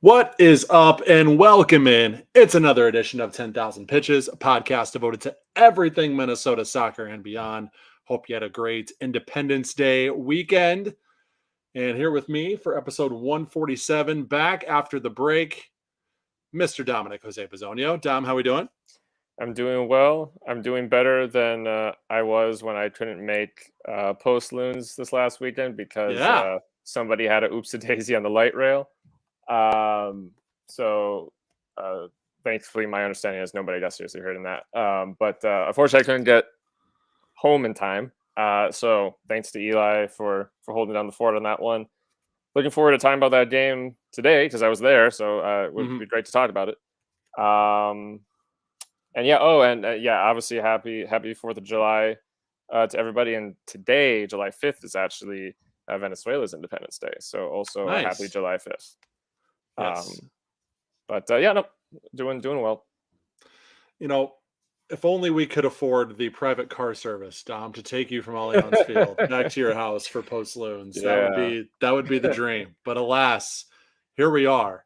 What is up and welcome in. It's another edition of 10,000 Pitches, a podcast devoted to everything Minnesota soccer and beyond. Hope you had a great Independence Day weekend. And here with me for episode 147, back after the break, Mr. Dominic Jose Pizzonio. Dom, how we doing? I'm doing well. I'm doing better than I was when I couldn't make post loons this last weekend because Yeah. somebody had a oops a daisy on the light rail. Um, so thankfully, my understanding is nobody got seriously hurt in that. But unfortunately, I couldn't get home in time. So thanks to Eli for holding down the fort on that one. Looking forward to talking about that game today because I was there, so it would be great to talk about it. And yeah, obviously happy 4th of July to everybody. And today, July 5th, is actually Venezuela's Independence Day. So also a happy Nice. July 5th. Yes. Doing well. You know, if only we could afford the private car service, Dom, to take you from Allianz Field back to your house for post loons. Yeah. That would be the dream. But alas, here we are.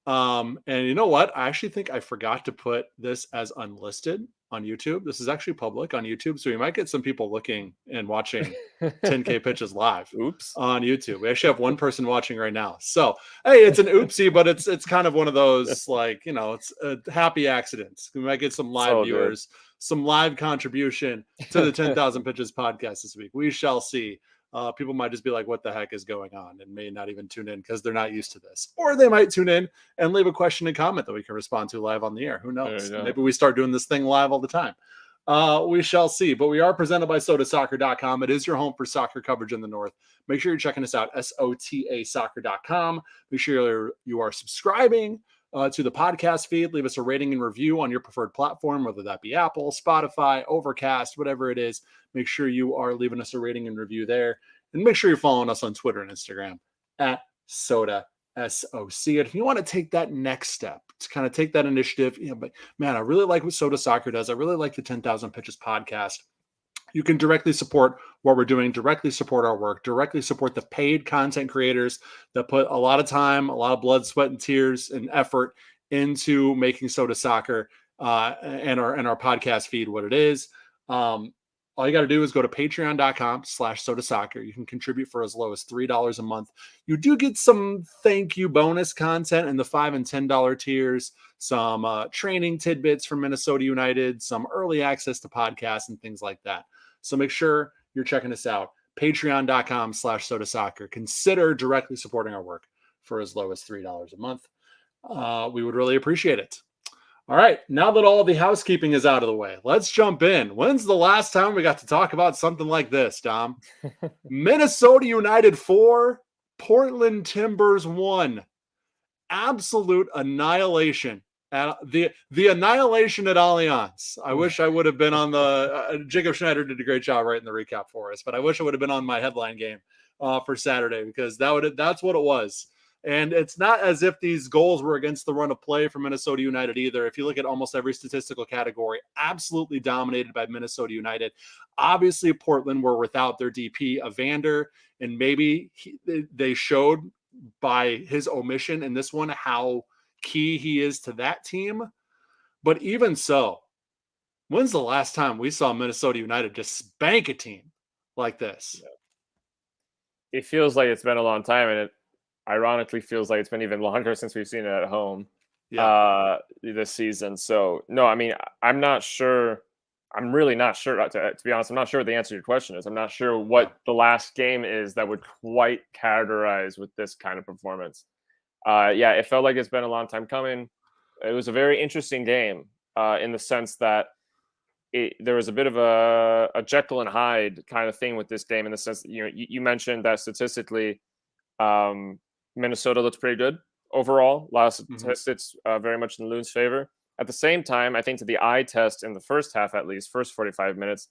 And you know what? I actually think I forgot to put this as unlisted on YouTube. This is actually public on YouTube, so we might get some people looking and watching 10K pitches live. Oops. On YouTube. We actually have one person watching right now. So, hey, it's an oopsie, but it's kind of one of those, like, it's a happy accidents. We might get some live viewers, some live contribution to the 10,000 Pitches podcast this week. We shall see. People might just be like, what the heck is going on, and may not even tune in because they're not used to this. Or they might tune in and leave a question and comment that we can respond to live on the air. Who knows? Maybe we start doing this thing live all the time. We shall see. But we are presented by sotasoccer.com. It is your home for soccer coverage in the North. Make sure you're checking us out, sotasoccer.com. Make sure you are subscribing to the podcast feed. Leave us a rating and review on your preferred platform, whether that be Apple, Spotify, Overcast, whatever it is. Make sure you are leaving us a rating and review there. And make sure you're following us on Twitter and Instagram at Soda SOC. And if you want to take that next step, to kind of take that initiative, but man, I really like what Soda Soccer does. I really like the 10,000 Pitches podcast. You can directly support what we're doing, directly support our work, directly support the paid content creators that put a lot of time, a lot of blood, sweat, and tears and effort into making Soda Soccer and our podcast feed what it is. All you got to do is go to patreon.com/sodasoccer. You can contribute for as low as $3 a month. You do get some thank you bonus content in the $5 and $10 tiers, some training tidbits from Minnesota United, some early access to podcasts and things like that. So make sure you're checking us out. Patreon.com/sodasoccer. Consider directly supporting our work for as low as $3 a month. We would really appreciate it. All right, now that all the housekeeping is out of the way, let's jump in. When's the last time we got to talk about something like this, Dom? Minnesota United 4, Portland Timbers 1. Absolute annihilation. At the annihilation at Allianz. I wish I would have been on the Jacob Schneider did a great job writing the recap for us, but I wish I would have been on my headline game for Saturday because that's what it was. And it's not as if these goals were against the run of play for Minnesota United either. If you look at almost every statistical category, absolutely dominated by Minnesota United. Obviously, Portland were without their DP, Evander, and maybe they showed by his omission in this one how key he is to that team. But even so, when's the last time we saw Minnesota United just spank a team like this? It feels like it's been a long time, and it ironically feels like it's been even longer since we've seen it at home this season. So, no, I mean, I'm not sure. I'm really not sure. To be honest, I'm not sure what the answer to your question is. I'm not sure what the last game is that would quite categorize with this kind of performance. It felt like it's been a long time coming. It was a very interesting game in the sense that there was a bit of a Jekyll and Hyde kind of thing with this game in the sense that, you mentioned that statistically, Minnesota looks pretty good overall. A lot of statistics very much in the Loons' favor. At the same time, I think to the eye test in the first half, at least, first 45 minutes,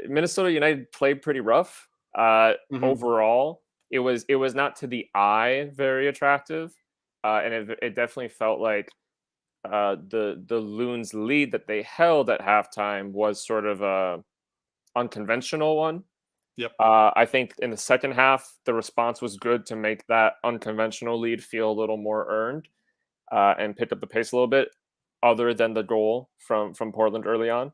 Minnesota United played pretty rough overall. It was not to the eye very attractive, and it definitely felt like the Loons' lead that they held at halftime was sort of a unconventional one. Yep. I think in the second half, the response was good to make that unconventional lead feel a little more earned, and pick up the pace a little bit, other than the goal from Portland early on.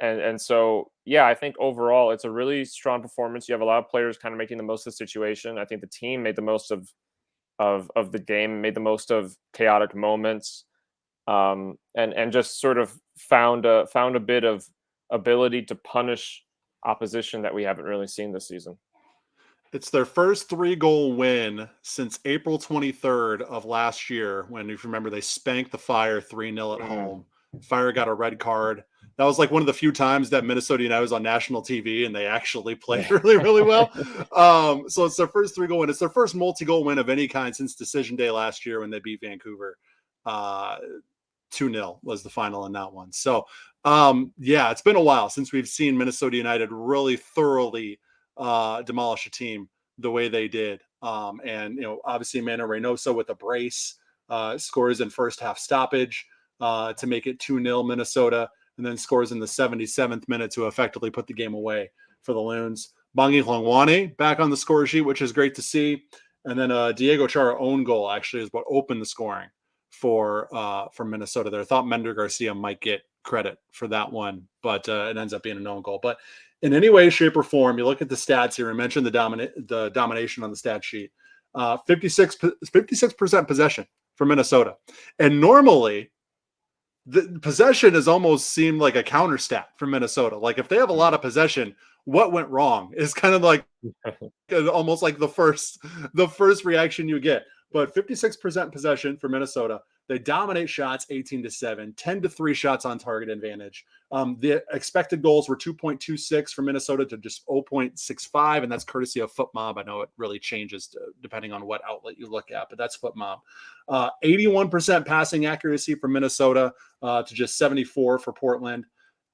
And so yeah, I think overall it's a really strong performance. You have a lot of players kind of making the most of the situation. I think the team made the most of the game, made the most of chaotic moments, and just sort of found a bit of ability to punish opposition that we haven't really seen this season. It's their first 3-goal win since April 23rd of last year, when, if you remember, they spanked the Fire 3-0 at Mhm. home. Fire got a red card. That was like one of the few times that Minnesota United was on national TV and they actually played really, really well. So it's their first 3-goal win. It's their first multi-goal win of any kind since decision day last year when they beat Vancouver. 2-0 was the final in that one. So yeah, it's been a while since we've seen Minnesota United really thoroughly demolish a team the way they did. And obviously Mano Reynoso with a brace scores in first half stoppage to make it 2-0 Minnesota, and then scores in the 77th minute to effectively put the game away for the Loons. Bangi Hlongwane back on the score sheet, which is great to see. And then Diego Chara own goal actually is what opened the scoring for Minnesota there. I thought Mender Garcia might get credit for that one, but it ends up being an own goal. But in any way, shape, or form, you look at the stats here. I mentioned the domination on the stat sheet. 56% possession for Minnesota. And normally, the possession has almost seemed like a counter stat for Minnesota. Like if they have a lot of possession, what went wrong is kind of like almost like the first reaction you get. But 56% possession for Minnesota. They dominate shots 18-7, 10-3 shots on target advantage. The expected goals were 2.26 for Minnesota to just 0.65, and that's courtesy of FootMob. I know it really changes depending on what outlet you look at, but that's FootMob. 81% passing accuracy for Minnesota to just 74 for Portland.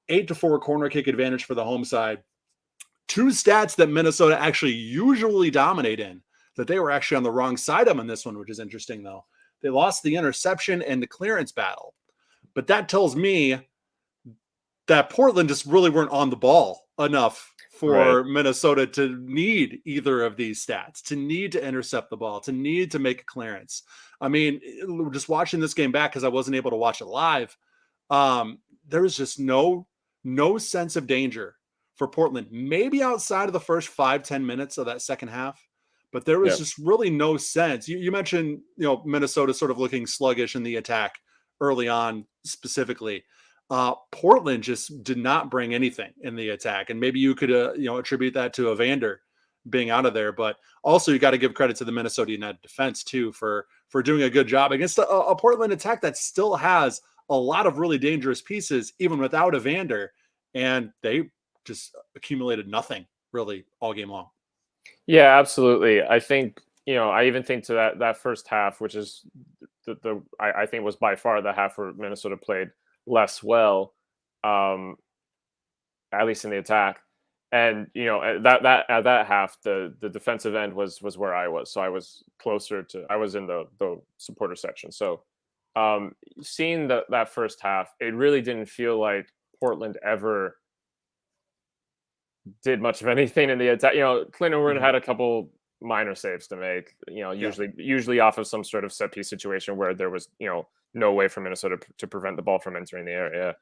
8-4 corner kick advantage for the home side. Two stats that Minnesota actually usually dominate in, that they were actually on the wrong side of them in this one, which is interesting though. They lost the interception and the clearance battle. But that tells me that Portland just really weren't on the ball enough for Minnesota to need either of these stats, to need to intercept the ball, to need to make a clearance. I mean, just watching this game back, because I wasn't able to watch it live, there was just no sense of danger for Portland, maybe outside of the first 5-10 minutes of that second half. But there was just really no sense. You mentioned, Minnesota sort of looking sluggish in the attack early on specifically. Portland just did not bring anything in the attack. And maybe you could, attribute that to Evander being out of there. But also you got to give credit to the Minnesota United defense too, for doing a good job against a Portland attack that still has a lot of really dangerous pieces, even without Evander. And they just accumulated nothing really all game long. Yeah, absolutely. I think, I even think to that first half, which is I think was by far the half where Minnesota played less well, at least in the attack. And at that half, the defensive end was where I was, so I was I was in the supporter section. So seeing that first half, it really didn't feel like Portland ever did much of anything in the attack. Clint Owen had a couple minor saves to make, usually off of some sort of set piece situation where there was, no way for Minnesota to prevent the ball from entering the area.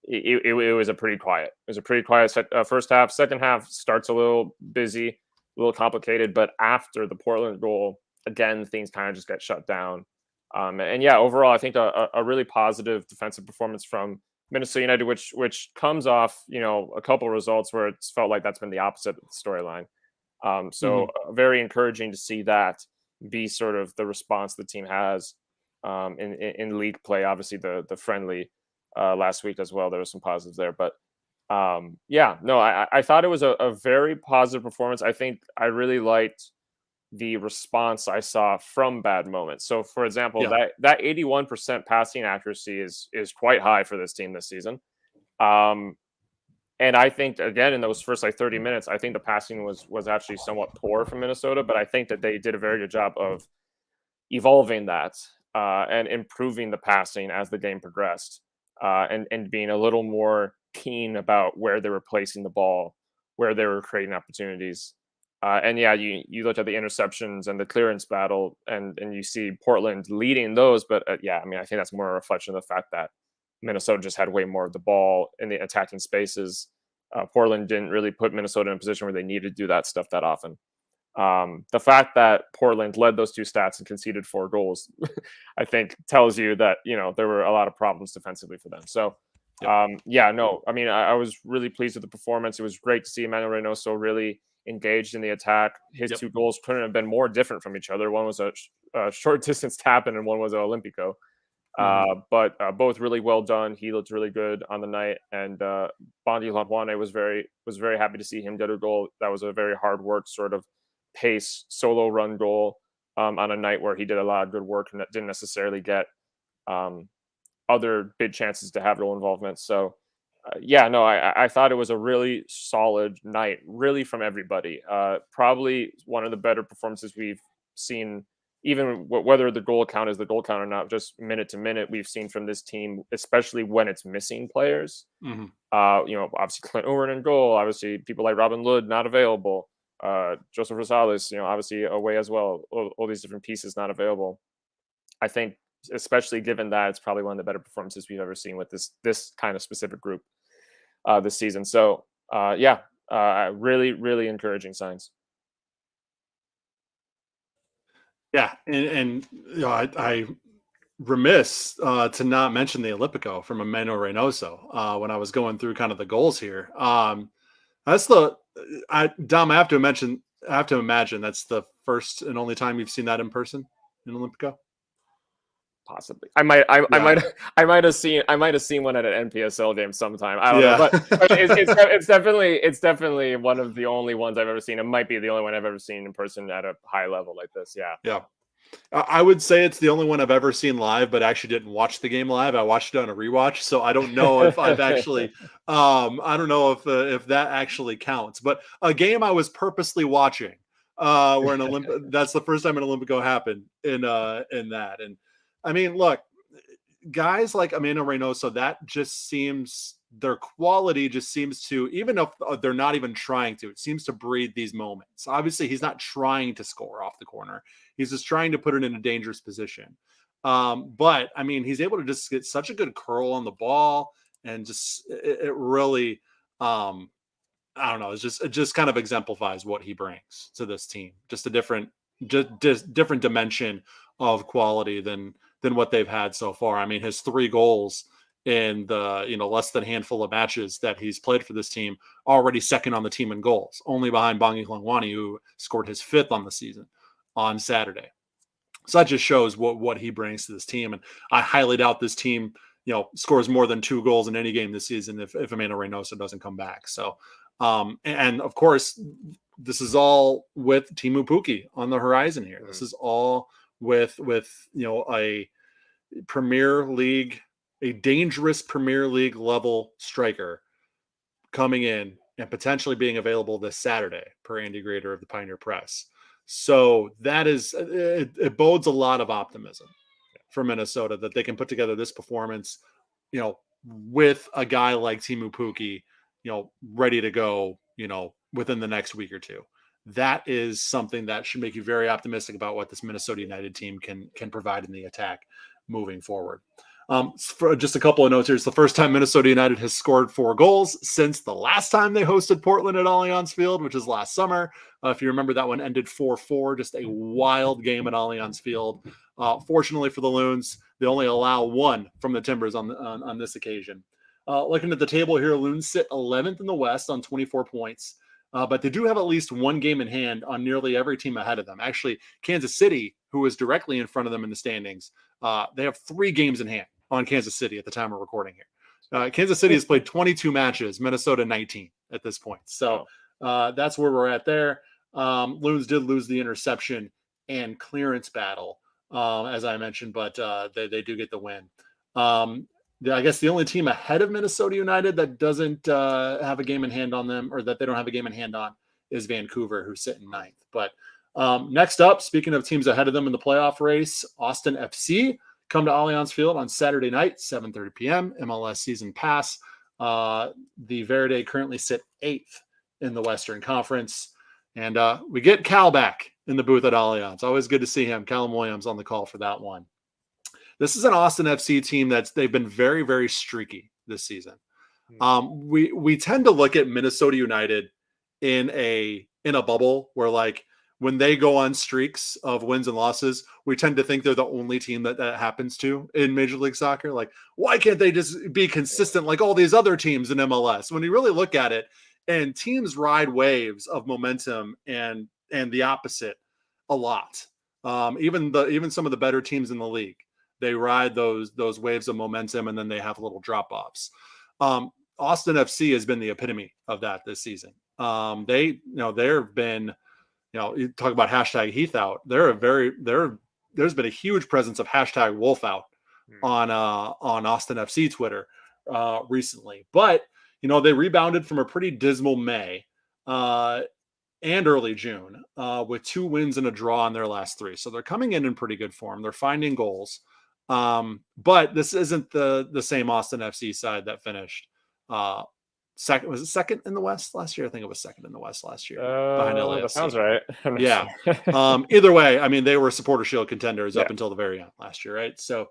It was a pretty quiet. It was a pretty quiet first half. Second half starts a little busy, a little complicated, but after the Portland goal, again, things kind of just get shut down. And yeah, overall, I think a really positive defensive performance from Minnesota United, which comes off, a couple results where it's felt like that's been the opposite of the storyline. So very encouraging to see that be sort of the response the team has in league play. Obviously, the friendly last week as well, there was some positives there. But I thought it was a very positive performance. I think I really liked the response I saw from bad moments. So, for example, that 81% passing accuracy is quite high for this team this season. And I think, again, in those first 30 minutes, I think the passing was actually somewhat poor from Minnesota, but I think that they did a very good job of evolving that and improving the passing as the game progressed, and being a little more keen about where they were placing the ball where they were creating opportunities. And yeah, you look at the interceptions and the clearance battle, and you see Portland leading those. But yeah, I mean, I think that's more a reflection of the fact that Minnesota just had way more of the ball in the attacking spaces. Portland didn't really put Minnesota in a position where they needed to do that stuff that often. The fact that Portland led those two stats and conceded 4 goals, I think tells you that, there were a lot of problems defensively for them. So, yeah, no, I mean, I was really pleased with the performance. It was great to see Emmanuel Reynoso really engaged in the attack. His 2 goals couldn't have been more different from each other. One was a short distance tap in, and one was an Olympico. But both really well done. He looked really good on the night, and Bondi Hlongwane was very happy to see him get a goal. That was a very hard work sort of pace solo run goal on a night where he did a lot of good work and didn't necessarily get other big chances to have goal involvement. So yeah, no, I thought it was a really solid night, really, from everybody. Probably one of the better performances we've seen, even whether the goal count is the goal count or not, just minute to minute, we've seen from this team, especially when it's missing players. Obviously Clint Owen in goal, obviously people like Robin Lod not available, Joseph Rosales, obviously away as well, all these different pieces not available. I think, especially given that, it's probably one of the better performances we've ever seen with this kind of specific group this season. So really, really encouraging signs. Yeah, and I remiss to not mention the Olympico from Emmanuel Reynoso when I was going through kind of the goals here. That's Dom. I have to imagine that's the first and only time you've seen that in person in Olympico. Possibly, I might have seen one at an NPSL game sometime. I don't know, but it's definitely one of the only ones I've ever seen. It might be the only one I've ever seen in person at a high level like this. Yeah. I would say it's the only one I've ever seen live, but I actually didn't watch the game live. I watched it on a rewatch, so I don't know if I've actually. I don't know if that actually counts. But a game I was purposely watching, where that's the first time an Olympico happened in that. And I mean, look, guys like Emmanuel Reynoso, that just seems, their quality just seems to, even if they're not even trying to, it seems to breed these moments. Obviously, he's not trying to score off the corner. He's just trying to put it in a dangerous position. But I mean, he's able to just get such a good curl on the ball, and just it really, I don't know. It just kind of exemplifies what he brings to this team. Just a different dimension of quality than what they've had so far. I mean, his 3 goals in the less than handful of matches that he's played for this team, already second on the team in goals, only behind Bondi Hlongwane, who scored his 5th on the season on Saturday. So that just shows what he brings to this team. And I highly doubt this team, scores more than 2 goals in any game this season if Emmanuel Reynoso doesn't come back. So, and of course, this is all with Teemu Pukki on the horizon here. This is all with a Premier League, a dangerous Premier League level striker coming in and potentially being available this Saturday, per Andy Grader of the Pioneer Press. So that is, it bodes a lot of optimism for Minnesota that they can put together this performance, with a guy like Teemu Pukki, ready to go, within the next week or two. That is something that should make you very optimistic about what this Minnesota United team can provide in the attack moving forward. For just a couple of notes here, it's the first time Minnesota United has scored 4 goals since the last time they hosted Portland at Allianz Field, which is last summer. If you remember, that one ended 4-4, just a wild game at Allianz Field. Fortunately for the Loons, they only allow 1 from the Timbers on this occasion. Looking at the table here, Loons sit 11th in the West on 24 points. But they do have at least 1 game in hand on nearly every team ahead of them. Actually, Kansas City, who is directly in front of them in the standings, they have 3 games in hand on Kansas City at the time we're recording here. Kansas City has played 22 matches, Minnesota 19 at this point. So that's where we're at there. Loons did lose the interception and clearance battle, as I mentioned, but they do get the win. I guess the only team ahead of Minnesota United that doesn't have a game in hand on them, or that they don't have a game in hand on, is Vancouver, who's sitting 9th. But next up, speaking of teams ahead of them in the playoff race, Austin FC come to Allianz Field on Saturday night, 7:30 p.m. MLS season pass. The Verde currently sit 8th in the Western Conference. And we get Cal back in the booth at Allianz. Always good to see him. Callum Williams on the call for that one. This is an Austin FC team they've been very, very streaky this season. We tend to look at Minnesota United in a bubble where, like, when they go on streaks of wins and losses, we tend to think they're the only team that happens to in Major League Soccer. Like, why can't they just be consistent like all these other teams in MLS? When you really look at it, and teams ride waves of momentum and the opposite a lot. Even some of the better teams in the league, they ride those waves of momentum, and then they have little drop-offs. Austin FC has been the epitome of that this season. There have been, you talk about hashtag Heath out. There's been a huge presence of hashtag Wolf out on Austin FC Twitter recently, but they rebounded from a pretty dismal May and early June with 2 wins and a draw in their last 3. So they're coming in pretty good form. They're finding goals. But this isn't the same Austin FC side that finished second. Was it second in the West last year? I think it was second in the West last year behind LAFC. That sounds right. Yeah. Either way, I mean, they were Supporter Shield contenders up until the very end last year, right? So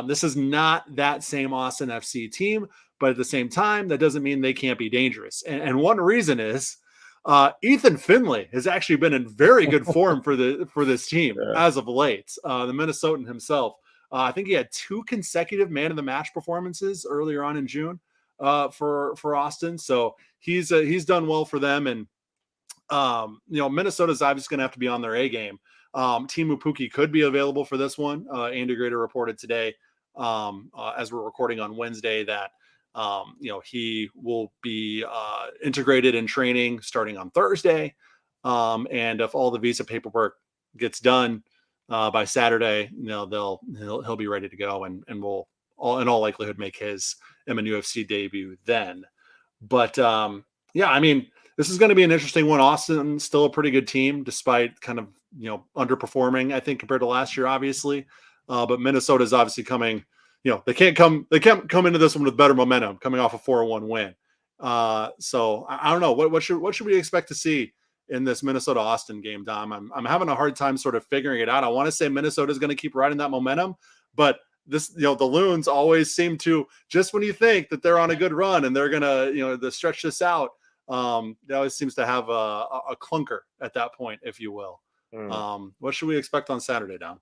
this is not that same Austin FC team, but at the same time, that doesn't mean they can't be dangerous. And one reason is Ethan Finlay has actually been in very good form for this team as of late. The Minnesotan himself. I think he had 2 consecutive man of the match performances earlier on in June for Austin. So he's done well for them. And, Minnesota's obviously going to have to be on their A game. Teemu Pukki could be available for this one. Andy Grader reported today as we're recording on Wednesday that, he will be integrated in training starting on Thursday. And if all the visa paperwork gets done, by Saturday, he'll be ready to go, and will in all likelihood make his MNUFC debut then. But I mean, this is going to be an interesting one. Austin's still a pretty good team, despite kind of underperforming, I think, compared to last year, obviously. But Minnesota is obviously coming. They can't come into this one with better momentum, coming off a 4-1 win. So I don't know what should we expect to see in this Minnesota Austin game, Dom. I'm having a hard time sort of figuring it out. I want to say Minnesota is going to keep riding that momentum, but this, the Loons always seem to, just when you think that they're on a good run and they're going to, stretch this out, it always seems to have a clunker at that point, if you will. What should we expect on Saturday, Dom?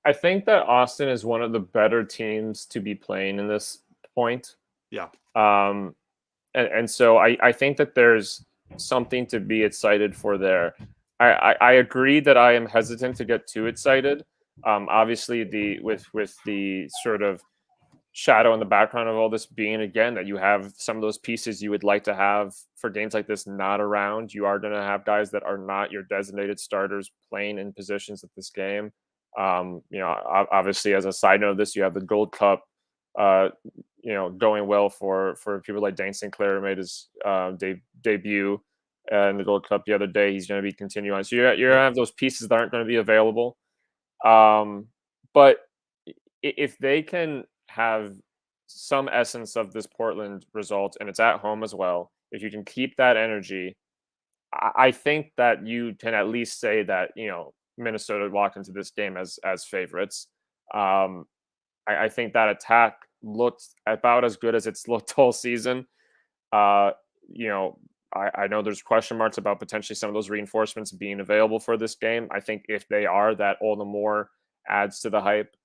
I think that Austin is one of the better teams to be playing in this point. Yeah. And so I think that there's something to be excited for there. I agree that I am hesitant to get too excited. Obviously, with the sort of shadow in the background of all this being, again, that you have some of those pieces you would like to have for games like this not around. You are going to have guys that are not your designated starters playing in positions at this game. Obviously, as a side note of this, you have the Gold Cup, going well for people like Dane Sinclair, who made his debut in the Gold Cup the other day. He's going to be continuing. So you're going to have those pieces that aren't going to be available. But if they can have some essence of this Portland result, and it's at home as well, if you can keep that energy, I think that you can at least say that, Minnesota walked into this game as favorites. I think that attack looked about as good as it's looked all season. I know there's question marks about potentially some of those reinforcements being available for this game. I think if they are, that all the more adds to the hype.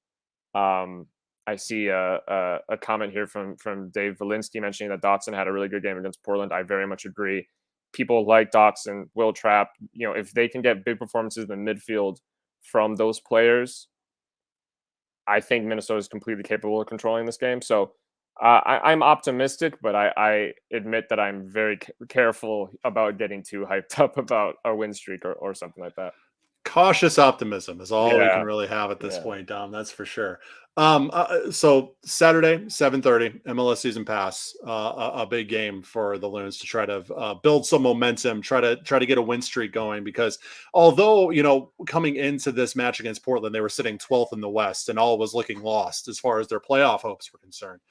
I see a comment here from Dave Valinsky mentioning that Dotson had a really good game against Portland. I very much agree. People like Dotson, Will Trapp, if they can get big performances in the midfield from those players, I think Minnesota is completely capable of controlling this game. So I'm optimistic, but I admit that I'm very careful about getting too hyped up about a win streak or something like that. Cautious optimism is all we can really have at this point, Dom. That's for sure. So Saturday, 7:30, MLS Season Pass, a big game for the Loons to try to build some momentum, try to get a win streak going. Because although coming into this match against Portland, they were sitting 12th in the West, and all was looking lost as far as their playoff hopes were concerned.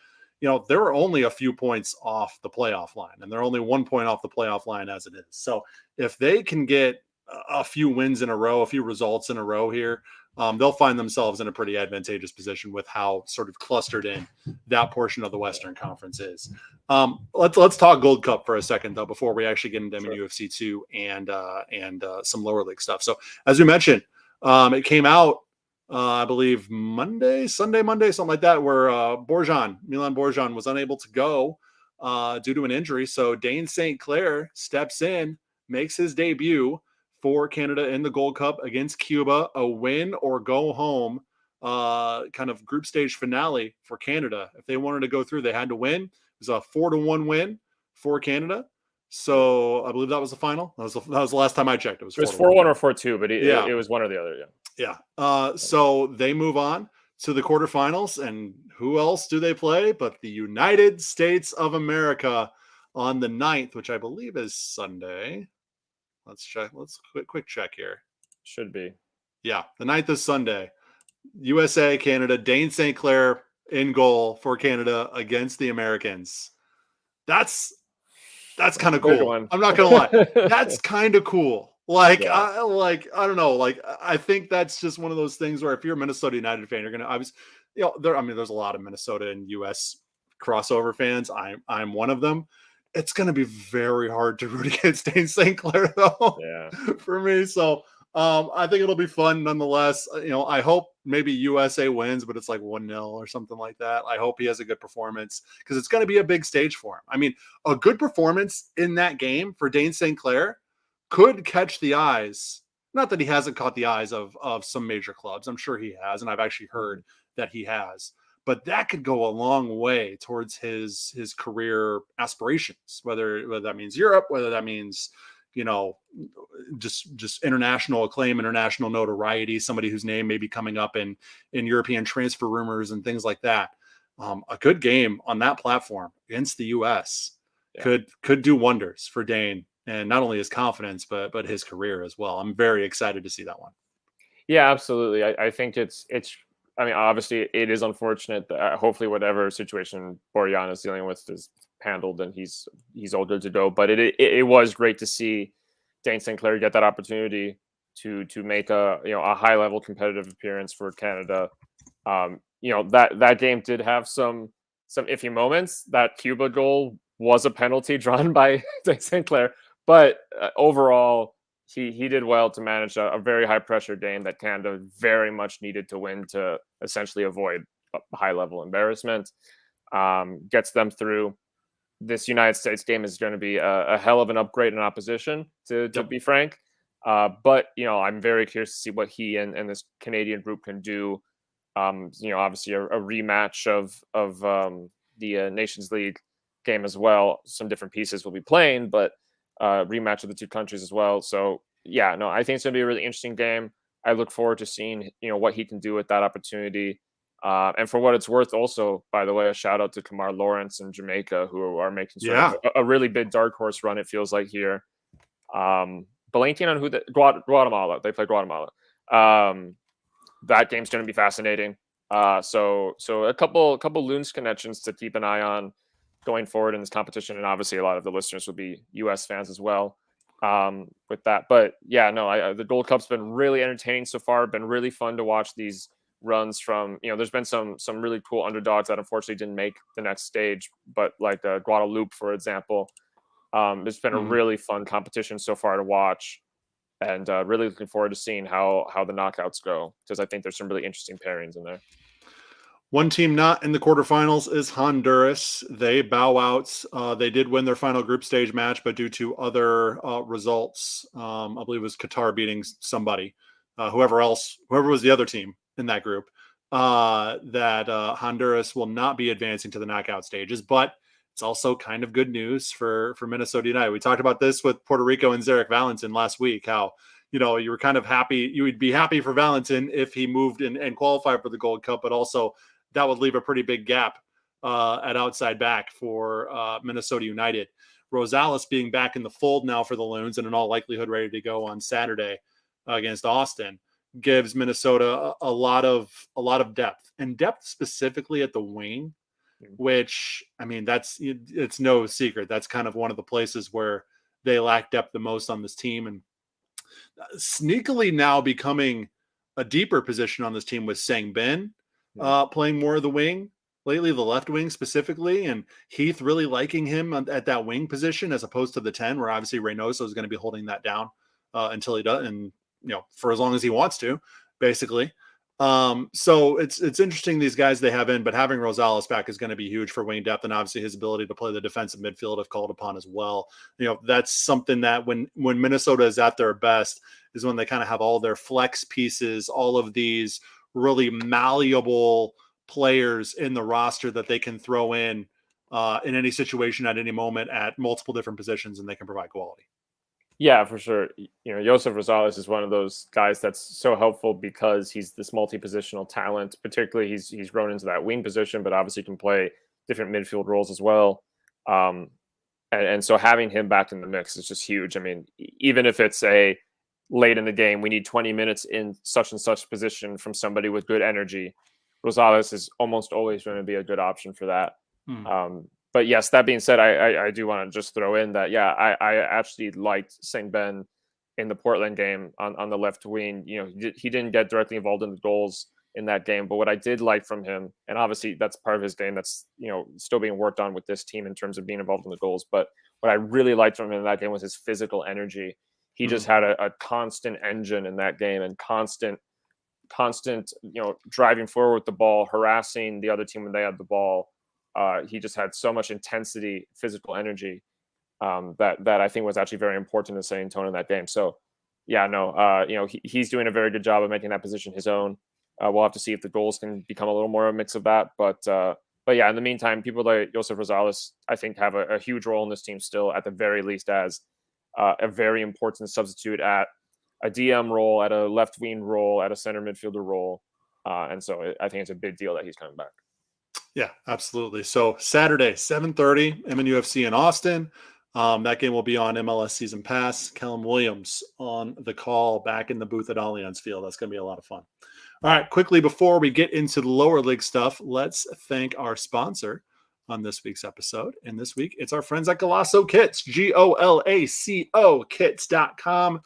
they were only a few points off the playoff line, and they're only 1 point off the playoff line as it is. So if they can get a few wins in a row, a few results in a row here, they'll find themselves in a pretty advantageous position with how sort of clustered in that portion of the Western Conference is. Let's talk Gold Cup for a second, though, before we actually get into UFC 2 and some lower league stuff. So as we mentioned, it came out, I believe Sunday, Monday, something like that, where Milan Borjan was unable to go due to an injury. So Dane St. Clair steps in, makes his debut for Canada in the Gold Cup against Cuba, a win or go home kind of group stage finale for Canada. If they wanted to go through, they had to win. It was a 4-1 win for Canada. So I believe that was the final. That was the last time I checked. It was 4-1 or 4-2, but it was one or the other. Yeah. So they move on to the quarterfinals, and who else do they play but the United States of America on the 9th, which I believe is Sunday. Let's check. Let's quick check here. Should be. Yeah, the 9th is Sunday. USA, Canada, Dane St. Clair in goal for Canada against the Americans. That's kind of cool. I'm not gonna lie. That's kind of cool. I don't know. I think that's just one of those things where if you're a Minnesota United fan, you're gonna obviously, there's a lot of Minnesota and US crossover fans. I'm one of them. It's going to be very hard to root against Dane St. Clair, though, for me. So I think it'll be fun nonetheless. I hope maybe USA wins, but it's like 1-0 or something like that. I hope he has a good performance because it's going to be a big stage for him. I mean, a good performance in that game for Dane St. Clair could catch the eyes. Not that he hasn't caught the eyes of some major clubs. I'm sure he has, and I've actually heard that he has. But that could go a long way towards his career aspirations, whether that means Europe, whether that means, just international acclaim, international notoriety, somebody whose name may be coming up in European transfer rumors and things like that. A good game on that platform against the US could do wonders for Dane, and not only his confidence, but his career as well. I'm very excited to see that one. Yeah, absolutely. I think it's obviously it is unfortunate that hopefully whatever situation Borjan is dealing with is handled and he's older to go. But it was great to see Dane St. Clair get that opportunity to make a high level competitive appearance for Canada. That game did have some iffy moments. That Cuba goal was a penalty drawn by Dane St. Clair, but overall, he did well to manage a very high pressure game that Canada very much needed to win to essentially avoid a high level embarrassment. Gets them through. This United States game is going to be a hell of an upgrade in opposition, to be frank. But I'm very curious to see what he and this Canadian group can do. Obviously a rematch of the Nations League game as well. Some different pieces will be playing, but rematch of the two countries as well. So I think it's gonna be a really interesting game. I look forward to seeing what he can do with that opportunity. And for what it's worth, also, by the way, a shout out to Kamar Lawrence in Jamaica, who are making sort of a really big dark horse run, it feels like here. Blanking on who Guatemala. They play Guatemala. That game's going to be fascinating. So a couple Loons connections to keep an eye on going forward in this competition, and obviously a lot of the listeners will be U.S. fans as well with that. But the Gold Cup's been really entertaining so far. Been really fun to watch these runs from. There's been some really cool underdogs that unfortunately didn't make the next stage, but like Guadeloupe, for example. It's been a really fun competition so far to watch, and really looking forward to seeing how the knockouts go, because I think there's some really interesting pairings in there. One team not in the quarterfinals is Honduras. They bow out. They did win their final group stage match, but due to other results, I believe it was Qatar beating somebody, whoever was the other team in that group, that Honduras will not be advancing to the knockout stages. But it's also kind of good news for Minnesota United. We talked about this with Puerto Rico and Zarek Valentin last week, how you were kind of happy. You would be happy for Valentin if he moved and qualified for the Gold Cup, but also that would leave a pretty big gap at outside back for Minnesota United. Rosales being back in the fold now for the Loons and in all likelihood ready to go on Saturday against Austin gives Minnesota a lot of depth, and depth specifically at the wing which, I mean, it's no secret. That's kind of one of the places where they lack depth the most on this team. And sneakily now becoming a deeper position on this team with Sangbin playing more of the wing lately, the left wing specifically, and Heath really liking him at that wing position as opposed to the 10, where obviously Reynoso is going to be holding that down until he does, and for as long as he wants to, basically. So it's interesting, these guys they have in, but having Rosales back is going to be huge for wing depth, and obviously his ability to play the defensive midfield if called upon as well. That's something that when Minnesota is at their best is when they kind of have all their flex pieces, all of these really malleable players in the roster that they can throw in any situation at any moment at multiple different positions, and they can provide quality. Yeah, for sure. Josef Rosales is one of those guys that's so helpful because he's this multi-positional talent. Particularly, he's grown into that wing position, but obviously can play different midfield roles as well. And so having him back in the mix is just huge. I mean, even if it's a late in the game, we need 20 minutes in such and such position from somebody with good energy, Rosales is almost always going to be a good option for that. But yes, that being said, I do want to just throw in that, I actually liked Sangbin in the Portland game on the left wing. He didn't get directly involved in the goals in that game, but what I did like from him, and obviously that's part of his game that's still being worked on with this team in terms of being involved in the goals, but what I really liked from him in that game was his physical energy. He just had a constant engine in that game, and constant driving forward with the ball, harassing the other team when they had the ball. He just had so much intensity, physical energy that I think was actually very important to setting tone in that game. So, he's doing a very good job of making that position his own. We'll have to see if the goals can become a little more a mix of that. But in the meantime, people like Josef Rosales, I think, have a huge role in this team still, at the very least, as a very important substitute at a DM role, at a left wing role, at a center midfielder role. And so I think it's a big deal that he's coming back. Yeah, absolutely. So Saturday, 7:30, MNUFC in Austin. That game will be on MLS Season Pass. Callum Williams on the call, back in the booth at Allianz Field. That's going to be a lot of fun. All right, quickly before we get into the lower league stuff, let's thank our sponsor on this week's episode. And this week, it's our friends at Golaco Kits, GOLACO kits.com.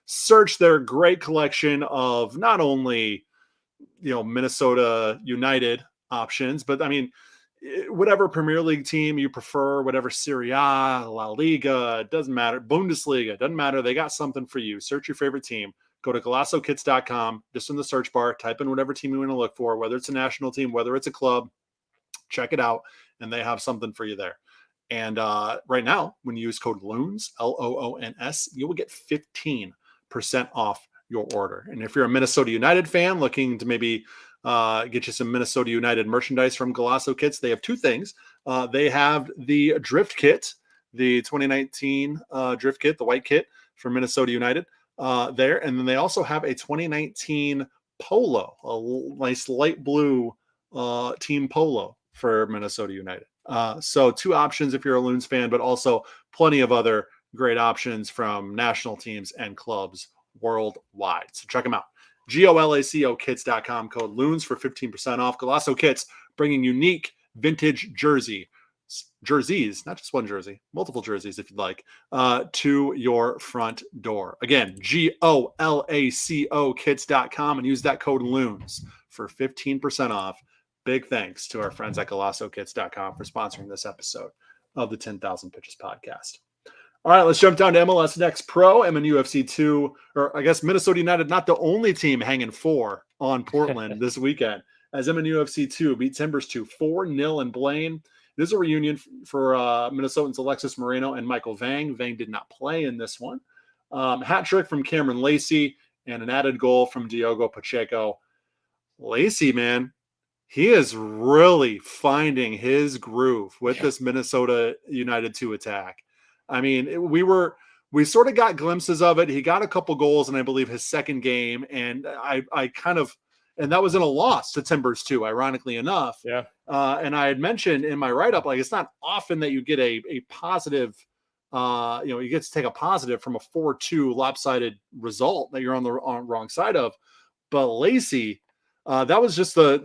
Search their great collection of not only, Minnesota United options, but I mean, whatever Premier League team you prefer, whatever Serie A, La Liga, doesn't matter, Bundesliga, doesn't matter. They got something for you. Search your favorite team. Go to GolacoKits.com, just in the search bar, type in whatever team you want to look for, whether it's a national team, whether it's a club, check it out, and they have something for you there. And right now, when you use code LOONS, LOONS, you will get 15% off your order. And if you're a Minnesota United fan looking to maybe get you some Minnesota United merchandise from Golaco Kits, they have two things. They have the Drift Kit, the 2019 Drift Kit, the white kit for Minnesota United there. And then they also have a 2019 Polo, a nice light blue team polo for Minnesota United. So two options if you're a Loons fan, but also plenty of other great options from national teams and clubs worldwide. So check them out. GOLACO kits.com, code LOONS for 15% off. Golaco Kits, bringing unique vintage jerseys, not just one jersey, multiple jerseys if you'd like, to your front door. Again, GOLACO kits.com, and use that code LOONS for 15% off. Big thanks to our friends at GolacoKits.com for sponsoring this episode of the 10,000 Pitches podcast. All right, let's jump down to MLS Next Pro, MNUFC 2, or I guess Minnesota United, not the only team hanging 4 on Portland this weekend, as MNUFC 2 beat Timbers 2 4-0 in Blaine. This is a reunion for Minnesotans Alexis Moreno and Michael Vang. Vang did not play in this one. Hat trick from Cameron Lacey and an added goal from Diogo Pacheco. Lacey, man, he is really finding his groove with this Minnesota United 2 attack. I mean, we sort of got glimpses of it. He got a couple goals in, I believe, his second game. And and that was in a loss to Timbers too, ironically enough. Yeah. And I had mentioned in my write-up, like, it's not often that you get a positive, you get to take a positive from a 4-2 lopsided result that you're on the wrong side of. But Lacey, that was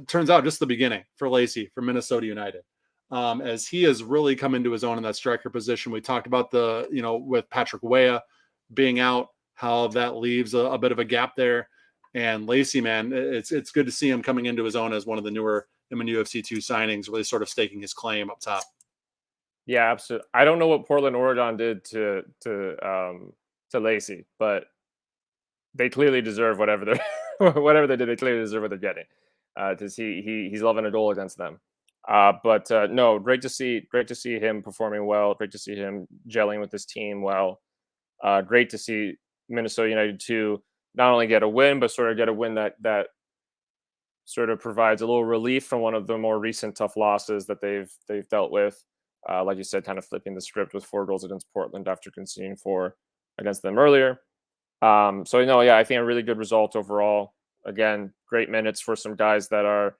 turns out just the beginning for Lacey, for Minnesota United. as he has really come into his own in that striker position. We talked about with Patrick Weah being out, how that leaves a bit of a gap there. And Lacey, man, it's good to see him coming into his own as one of the newer MNUFC 2 signings, really sort of staking his claim up top. Yeah, absolutely. I don't know what Portland Oregon did to Lacey, but they clearly deserve whatever they whatever they did. They clearly deserve what they're getting. Because he's loving a goal against them. But no, great to see him performing well. Great to see him gelling with this team well. Great to see Minnesota United 2 not only get a win, but sort of get a win that sort of provides a little relief from one of the more recent tough losses that they've dealt with. Like you said, kind of flipping the script with 4 goals against Portland after conceding 4 against them earlier. So yeah, I think a really good result overall. Again, great minutes for some guys that are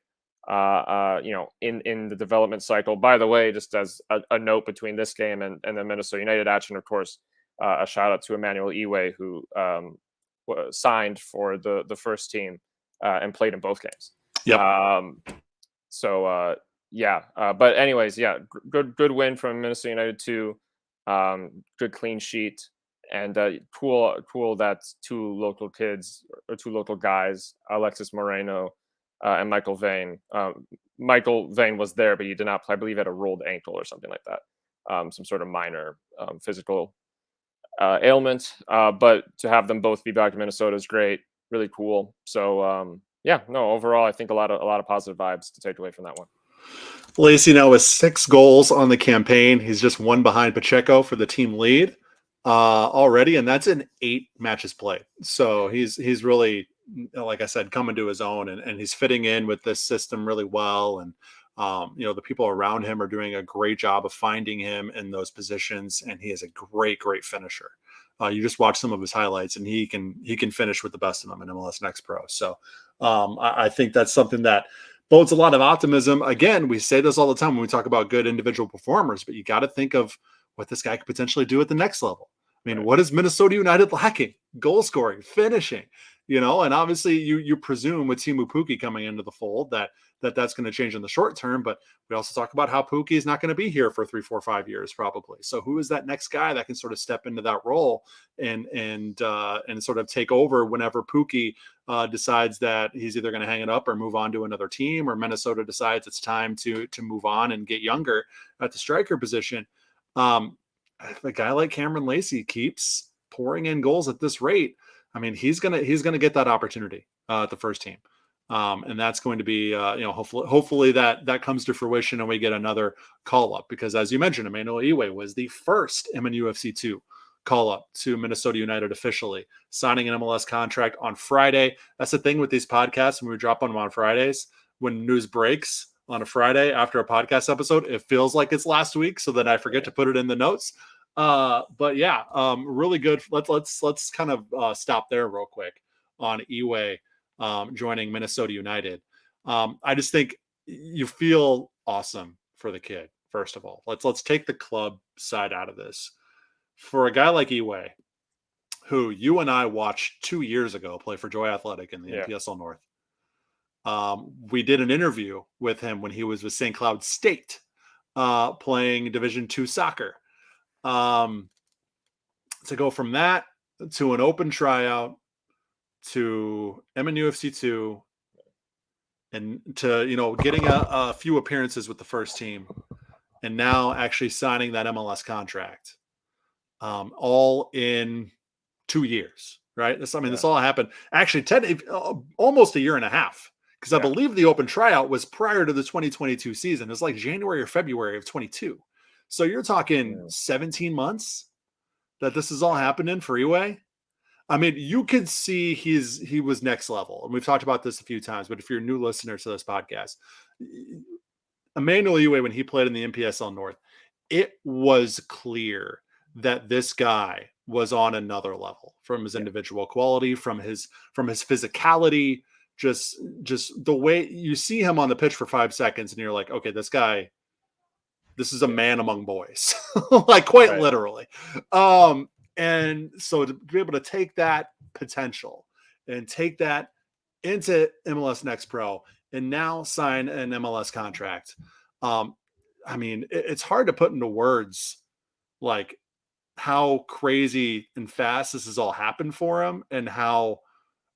in the development cycle. By the way, just as a note between this game and the Minnesota United action, of course, a shout out to Emmanuel Iwe, who signed for the first team and played in both games. Yeah. But anyways, yeah, good win from Minnesota United 2. Good clean sheet. And cool that 2 local kids or 2 local guys, Alexis Moreno and Michael Vane. Michael Vane was there, but he did not play. I believe he had a rolled ankle or something like that. Some sort of minor physical ailment. But to have them both be back in Minnesota is great. Really cool. So overall, I think a lot of positive vibes to take away from that one. Lacey now with 6 goals on the campaign. He's just 1 behind Pacheco for the team lead already, and that's in 8 matches played. So he's really, like I said, coming to his own, and he's fitting in with this system really well. And the people around him are doing a great job of finding him in those positions, and he is a great finisher. You just watch some of his highlights, and he can finish with the best of them in MLS Next Pro. So I think that's something that bodes a lot of optimism. Again, we say this all the time when we talk about good individual performers, but you got to think of what this guy could potentially do at the next level. I mean, What is Minnesota United lacking? Goal scoring, finishing, and obviously you presume with Teemu Pukki coming into the fold that's going to change in the short term. But we also talk about how Pukki is not going to be here for 3, 4, 5 years probably. So who is that next guy that can sort of step into that role and sort of take over whenever Pukki decides that he's either going to hang it up or move on to another team, or Minnesota decides it's time to move on and get younger at the striker position. If a guy like Cameron Lacey keeps pouring in goals at this rate, I mean, he's gonna get that opportunity at the first team, and that's going to be hopefully that comes to fruition and we get another call up, because as you mentioned, Emmanuel Iwe was the first MNUFC 2 call up to Minnesota United officially, signing an MLS contract on Friday. That's the thing with these podcasts, when we drop them on Fridays, when news breaks on a Friday after a podcast episode, it feels like it's last week, so that I forget to put it in the notes. But yeah, really good. Let's kind of stop there real quick on Iwe joining Minnesota United. I just think you feel awesome for the kid. First of all, let's take the club side out of this. For a guy like Iwe, who you and I watched 2 years ago play for Joy Athletic in the NPSL North. We did an interview with him when he was with St. Cloud State, playing Division II soccer. To go from that to an open tryout to MNUFC 2 and to, getting a few appearances with the first team, and now actually signing that MLS contract, all in 2 years, right? This all happened actually almost a year and a half. Because I believe the open tryout was prior to the 2022 season. It was like January or February of 22. So you're talking 17 months that this is all happening for Iwe. I mean, you could see he was next level. And we've talked about this a few times, but if you're a new listener to this podcast, Emmanuel Iwe, when he played in the NPSL North, it was clear that this guy was on another level from his individual quality, from his physicality. Just the way you see him on the pitch for 5 seconds, and you're like, okay, this is a man among boys, like quite literally. And so to be able to take that potential and take that into MLS Next Pro and now sign an MLS contract, I mean, it's hard to put into words like how crazy and fast this has all happened for him, and how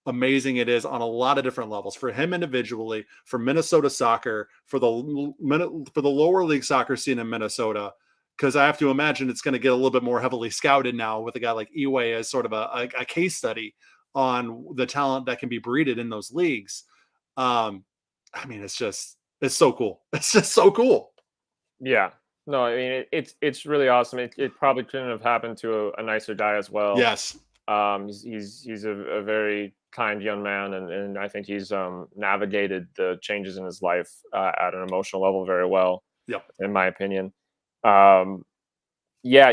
amazing it is on a lot of different levels for him individually, for Minnesota soccer, for the lower league soccer scene in Minnesota. Because I have to imagine it's going to get a little bit more heavily scouted now with a guy like Eway as sort of a case study on the talent that can be breeded in those leagues. I mean, it's so cool. It's just so cool. Yeah. No, I mean it's really awesome. It probably couldn't have happened to a nicer guy as well. Yes. He's a very kind young man, and I think he's navigated the changes in his life at an emotional level very well. Yep. In my opinion. Yeah,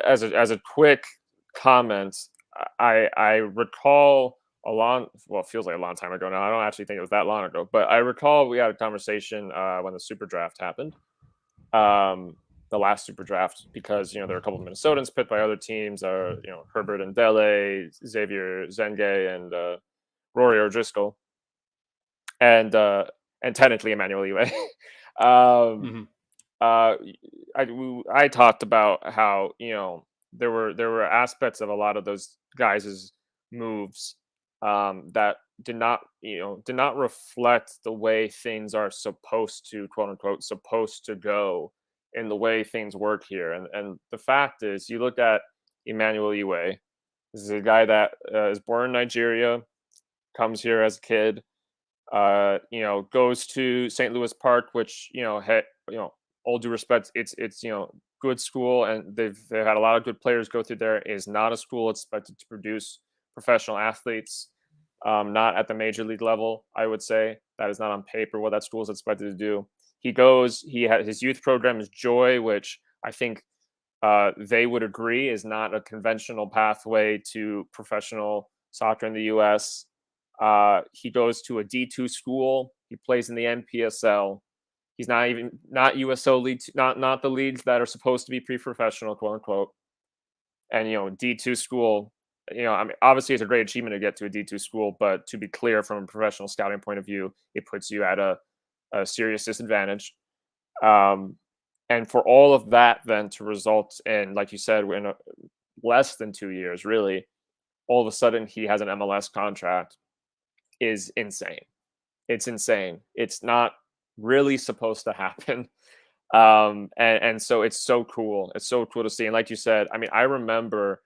as a quick comment, I recall it feels like a long time ago now. I don't actually think it was that long ago, but I recall we had a conversation when the super draft happened. The last super draft, because there were a couple of Minnesotans picked by other teams, Herbert and Dele, Xavier Zenge, and Rory O'Driscoll, and technically Emmanuel Eway. Mm-hmm. I talked about how there were aspects of a lot of those guys' moves that did not reflect the way things are supposed to, quote unquote, supposed to go in the way things work here. And the fact is, you look at Emmanuel Eway. This is a guy that is born in Nigeria, comes here as a kid, goes to St. Louis Park, which all due respect, it's good school, and they've had a lot of good players go through there. It is not a school expected to produce professional athletes, not at the major league level. I would say that is not on paper what that school is expected to do. He had his youth program is Joy, which I think they would agree is not a conventional pathway to professional soccer in the U.S. He goes to a D2 school. He plays in the NPSL. He's not USO leagues, not the leagues that are supposed to be pre-professional, quote unquote. And D2 school, I mean, obviously it's a great achievement to get to a D2 school, but to be clear, from a professional scouting point of view, it puts you at a serious disadvantage. And for all of that then to result in, like you said, in less than 2 years, really, all of a sudden he has an MLS contract is insane. It's insane. It's not really supposed to happen. And so it's so cool. It's so cool to see. And like you said, I mean, I remember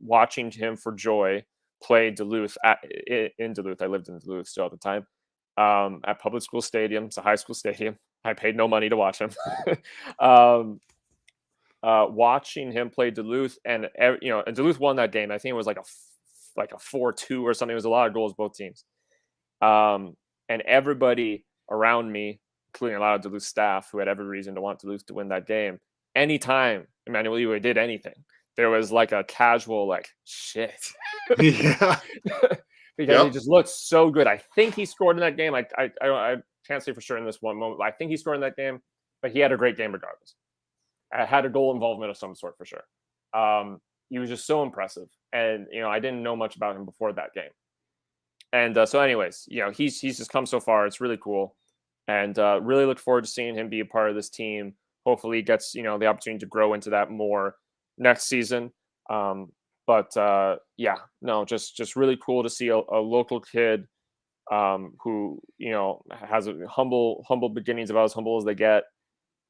watching him for Joy play Duluth in Duluth. I lived in Duluth still at the time. At public school stadium. It's a high school stadium. I paid no money to watch him. Watching him play Duluth, and and Duluth won that game. I think it was like a 4-2 or something. It was a lot of goals, both teams. And everybody around me, including a lot of Duluth staff who had every reason to want Duluth to win that game, anytime Emmanuel Eway did anything, there was like a casual like shit. Yeah. Because he just looked so good. I think he scored in that game. I can't say for sure in this one moment. I think he scored in that game, but he had a great game regardless. I had a goal involvement of some sort for sure. He was just so impressive, and I didn't know much about him before that game. And so, anyways, he's just come so far. It's really cool, and really look forward to seeing him be a part of this team. Hopefully, he gets the opportunity to grow into that more next season. But just really cool to see a local kid who has a humble beginnings, about as humble as they get,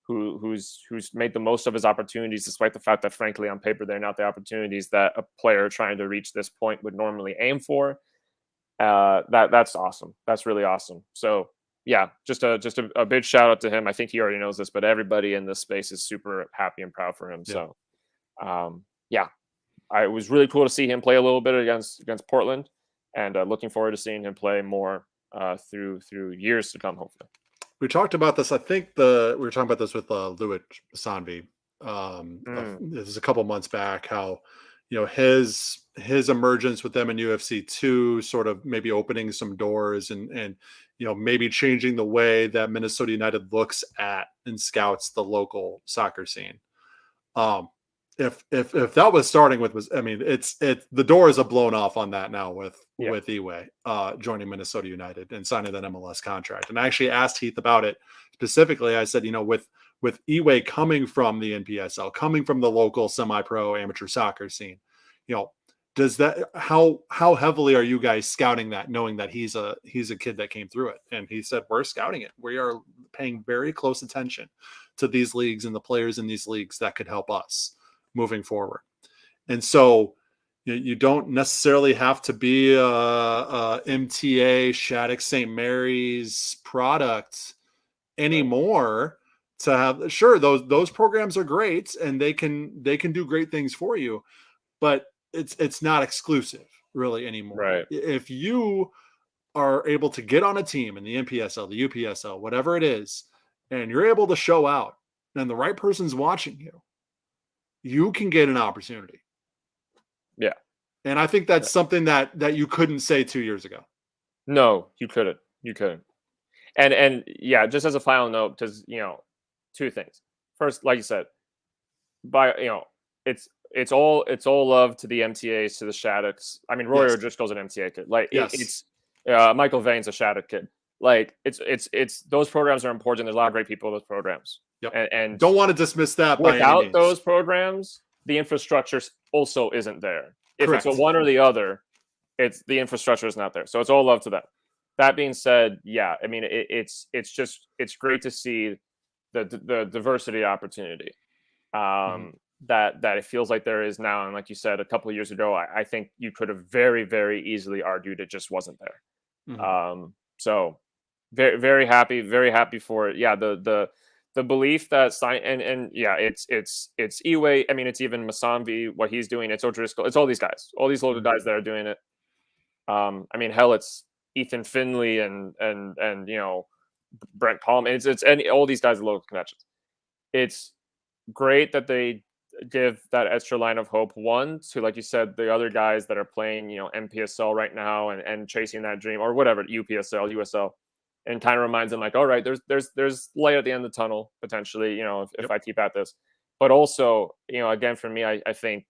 who's made the most of his opportunities, despite the fact that, frankly, on paper they're not the opportunities that a player trying to reach this point would normally aim for. That's awesome. That's really awesome. So yeah, just a big shout out to him. I think he already knows this, but everybody in this space is super happy and proud for him. Yeah. So it was really cool to see him play a little bit against Portland, and looking forward to seeing him play more through years to come, hopefully. We talked about this. I think we were talking about this with Louis Sanvi. This is a couple months back. How his emergence with them in UFC 2 sort of maybe opening some doors and maybe changing the way that Minnesota United looks at and scouts the local soccer scene. if that was starting with was, I mean, it's the doors are blown off on that now with Eway joining Minnesota United and signing that MLS contract. And I actually asked Heath about it specifically. I said, with Eway coming from the NPSL, coming from the local semi-pro amateur soccer scene, does that, how heavily are you guys scouting that, knowing that he's a kid that came through it? And he said, we're scouting it. We are paying very close attention to these leagues and the players in these leagues that could help us moving forward. And so you don't necessarily have to be a MTA Shattuck St. Mary's product anymore to have, sure, those programs are great and they can do great things for you, but it's not exclusive really anymore. Right. If you are able to get on a team in the NPSL, the UPSL, whatever it is, and you're able to show out and the right person's watching you, you can get an opportunity. Yeah. And I think that's something that you couldn't say 2 years ago. No, you couldn't. And yeah, just as a final note, because, two things. First, like you said, it's all love to the MTAs, to the Shaddocks. I mean, Roy O'Driscoll's an MTA kid. Like it's Michael Vane's a Shattuck kid. Like it's those programs are important. There's a lot of great people in those programs. Yep. And don't want to dismiss that. Without those programs, the infrastructure also isn't there. Correct. If it's one or the other, the infrastructure is not there. So it's all love to them. That being said, yeah, I mean, it's great to see the diversity opportunity that it feels like there is now. And like you said, a couple of years ago, I think you could have very, very easily argued it just wasn't there. So very, very happy for it. Yeah, the belief that it's Eway. I mean, it's even Masanvi, what he's doing. It's O'Driscoll. It's all these guys, all these local guys that are doing it. I mean, hell, it's Ethan Finley and Brent Palm. It's all these guys are local connections. It's great that they give that extra line of hope, one, to, like you said, the other guys that are playing, NPSL right now and chasing that dream, or whatever, UPSL, USL. And kind of reminds them, like, all right, there's light at the end of the tunnel potentially, if I keep at this. But also, again, for me, I think,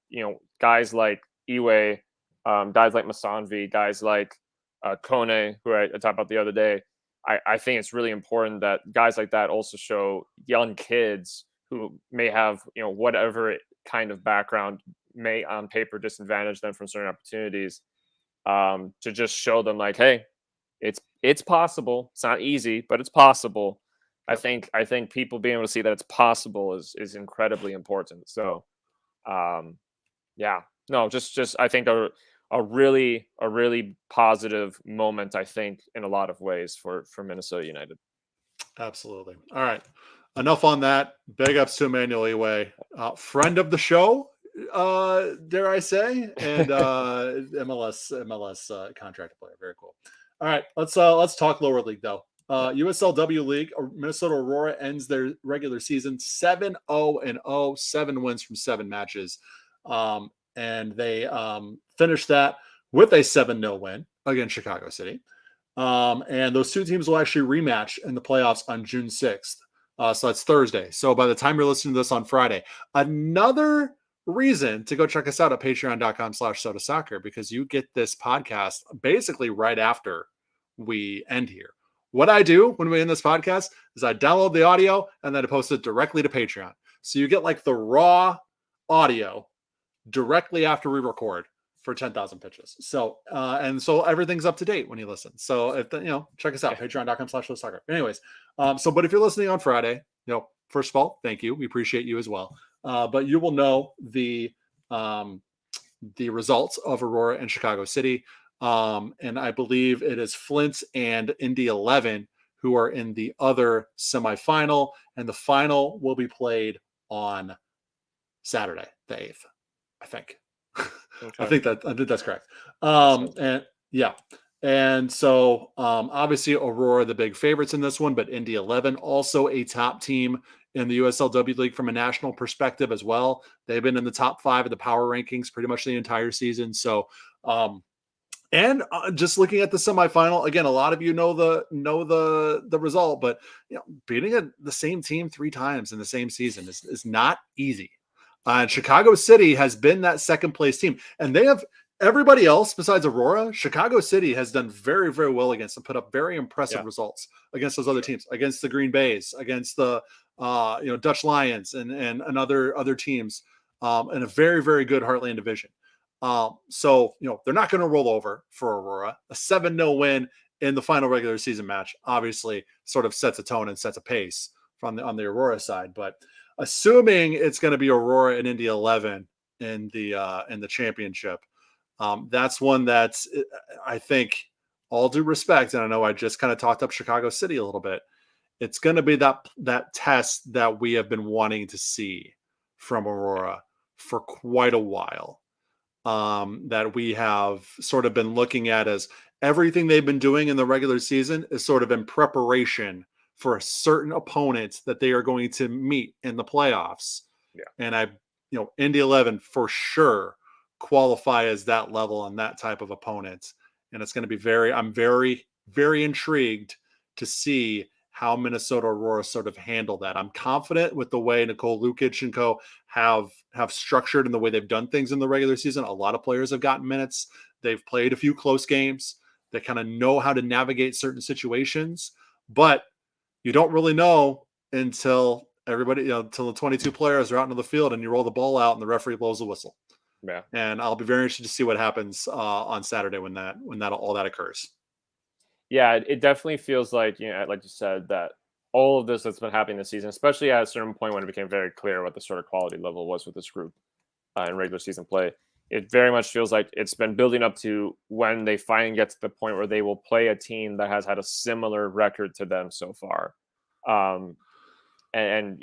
guys like Eway, guys like Masanvi, guys like Kone, who I talked about the other day, I think it's really important that guys like that also show young kids who may have, whatever kind of background may on paper disadvantage them from certain opportunities, to just show them, like, hey, it's possible. It's not easy, but it's possible. I think people being able to see that it's possible is incredibly important. So, just I think a really positive moment, I think, in a lot of ways for Minnesota United. Absolutely. All right. Enough on that. Big ups to Emmanuel Eway, friend of the show, dare I say, and MLS contract player. Very cool. All right, let's talk lower league though. USLW League, Minnesota Aurora ends their regular season 7-0-0, 7 wins from 7 matches, and they finished that with a 7-0 win against Chicago City. And those two teams will actually rematch in the playoffs on June 6th. So that's Thursday. So by the time you're listening to this on Friday, another reason to go check us out at patreon.com/SodaSoccer, because you get this podcast basically right after we end here. What I do when we end this podcast is I download the audio and then I post it directly to Patreon. So you get like the raw audio directly after we record for 10,000 pitches. So, and so everything's up to date when you listen. So if check us out, patreon.com/SodaSoccer. Anyways, but if you're listening on Friday, first of all, thank you. We appreciate you as well. But you will know the results of Aurora and Chicago City. And I believe it is Flint and Indy 11 who are in the other semifinal, and the final will be played on Saturday, the 8th, I think. Okay. I think that's correct. And so obviously Aurora, the big favorites in this one, but Indy 11 also a top team in the USLW League from a national perspective as well. They've been in the top 5 of the power rankings pretty much the entire season. So, just looking at the semifinal, again, a lot of you know the result, but beating the same team 3 times in the same season is not easy. And Chicago City has been that second place team, and they have everybody else besides Aurora. Chicago City has done very, very well against and put up very impressive results against those other teams, against the Green Bays, against the Dutch Lions, and other teams in a very, very good Heartland division. So they're not going to roll over for Aurora. A 7-0 win in the final regular season match obviously sort of sets a tone and sets a pace on the Aurora side, but assuming it's going to be Aurora and Indy 11 in the championship, that's one that's, I think, all due respect, and I know I just kind of talked up Chicago City a little bit, it's going to be that test that we have been wanting to see from Aurora for quite a while. That we have sort of been looking at as everything they've been doing in the regular season is sort of in preparation for a certain opponent that they are going to meet in the playoffs. Yeah. And Indy 11 for sure qualify as that level and that type of opponent. And it's going to be I'm very, very intrigued to see how Minnesota Aurora sort of handle that. I'm confident with the way Nicole Lukic and co have structured and the way they've done things in the regular season. A lot of players have gotten minutes. They've played a few close games. They kind of know how to navigate certain situations, but you don't really know until until the 22 players are out into the field and you roll the ball out and the referee blows the whistle. Yeah. And I'll be very interested to see what happens on Saturday when all that occurs. Yeah, it definitely feels like, like you said, that all of this that's been happening this season, especially at a certain point when it became very clear what the sort of quality level was with this group in regular season play, it very much feels like it's been building up to when they finally get to the point where they will play a team that has had a similar record to them so far. And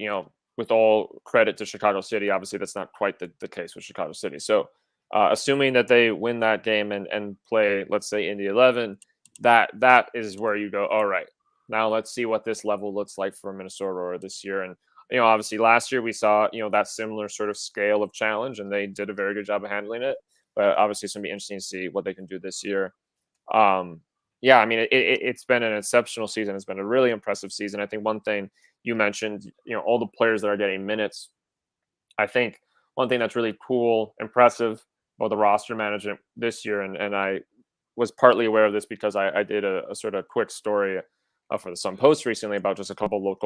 with all credit to Chicago City, obviously that's not quite the case with Chicago City. So assuming that they win that game and play, let's say, Indy 11, that is where you go, all right, now let's see what this level looks like for Minnesota Aurora this year. And obviously last year we saw that similar sort of scale of challenge, and they did a very good job of handling it. But obviously it's going to be interesting to see what they can do this year. Yeah, I mean, it's been an exceptional season. It's been a really impressive season. I think one thing you mentioned, all the players that are getting minutes. I think one thing that's really cool, impressive about the roster management this year, and I was partly aware of this because I did a sort of quick story for the Sun Post recently about just a couple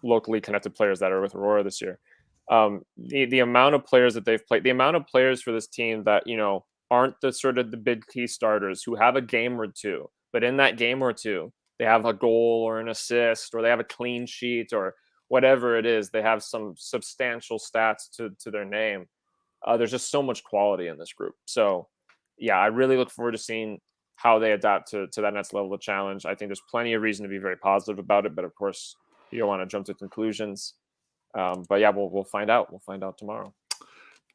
locally connected players that are with Aurora this year. The amount of players that they've played, the amount of players for this team that aren't the sort of the big key starters who have a game or two, but in that game or two they have a goal or an assist or they have a clean sheet or whatever it is, they have some substantial stats to their name. There's just so much quality in this group. So yeah, I really look forward to seeing how they adapt to that next level of challenge. I think there's plenty of reason to be very positive about it, but of course you don't want to jump to conclusions. But yeah, we'll find out. We'll find out tomorrow.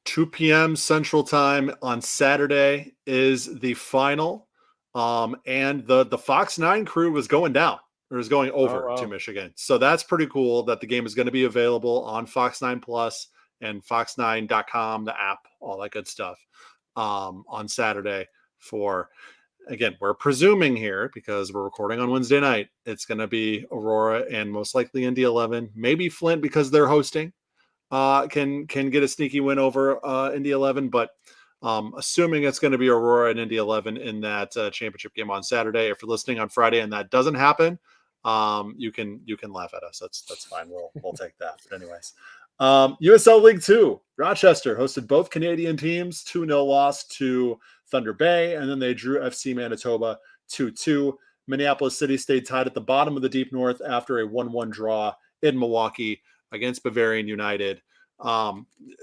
2 p.m. Central Time on Saturday is the final. And the Fox 9 crew was going down. Or is going over to Michigan. So that's pretty cool that the game is going to be available on Fox 9 Plus and fox9.com, the app, all that good stuff, on Saturday for, again, we're presuming here because we're recording on Wednesday night, it's going to be Aurora and most likely Indy 11, maybe Flint because they're hosting, can get a sneaky win over Indy 11, but assuming it's going to be Aurora and Indy 11 in that championship game on Saturday. If you're listening on Friday and that doesn't happen, you can laugh at us. That's fine. We'll take that. But anyways, USL League 2, Rochester hosted both Canadian teams, 2-0 loss to Thunder Bay, and then they drew FC Manitoba 2-2. Minneapolis City stayed tied at the bottom of the Deep North after a 1-1 draw in Milwaukee against Bavarian United.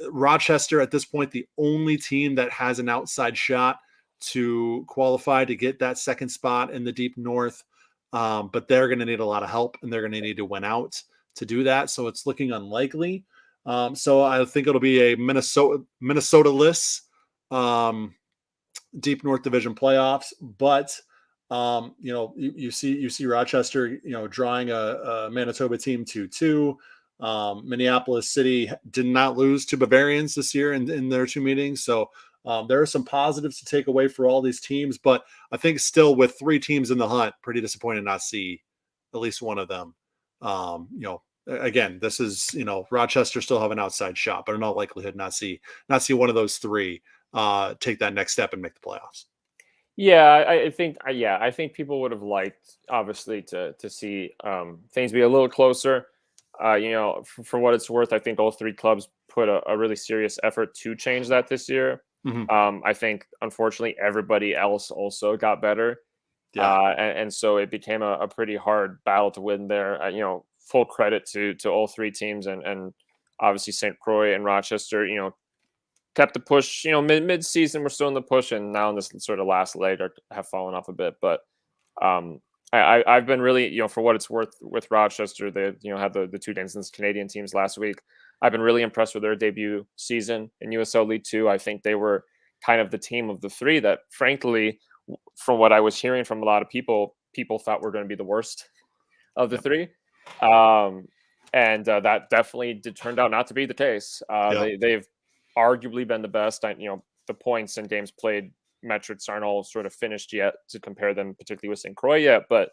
Rochester at this point, the only team that has an outside shot to qualify to get that second spot in the Deep North. But they're going to need a lot of help and they're going to need to win out to do that. So it's looking unlikely. So I think it'll be a Minnesota-less Deep North Division playoffs. But you see Rochester, drawing a Manitoba team 2-2. Minneapolis City did not lose to Bavarians this year in their two meetings. So there are some positives to take away for all these teams, but I think still with three teams in the hunt, pretty disappointed not see at least one of them, again, this is, Rochester still have an outside shot, but in all likelihood, not see one of those three take that next step and make the playoffs. Yeah, I think people would have liked, obviously, to see things be a little closer. For what it's worth, I think all three clubs put a really serious effort to change that this year. I think, unfortunately, everybody else also got better. Yeah. And so it became a pretty hard battle to win there. Full credit to all three teams, and obviously St. Croix and Rochester, kept the push. Mid season we're still in the push, and now in this sort of last leg have fallen off a bit. But I've been really, for what it's worth, with Rochester. They had the two Danson's Canadian teams last week. I've been really impressed with their debut season in USL League Two. I think they were kind of the team of the three that, frankly, from what I was hearing from a lot of people thought were going to be the worst of the three. And that definitely turned out not to be the case. They've arguably been the best. The points and games played metrics aren't all sort of finished yet to compare them, particularly with St. Croix yet, but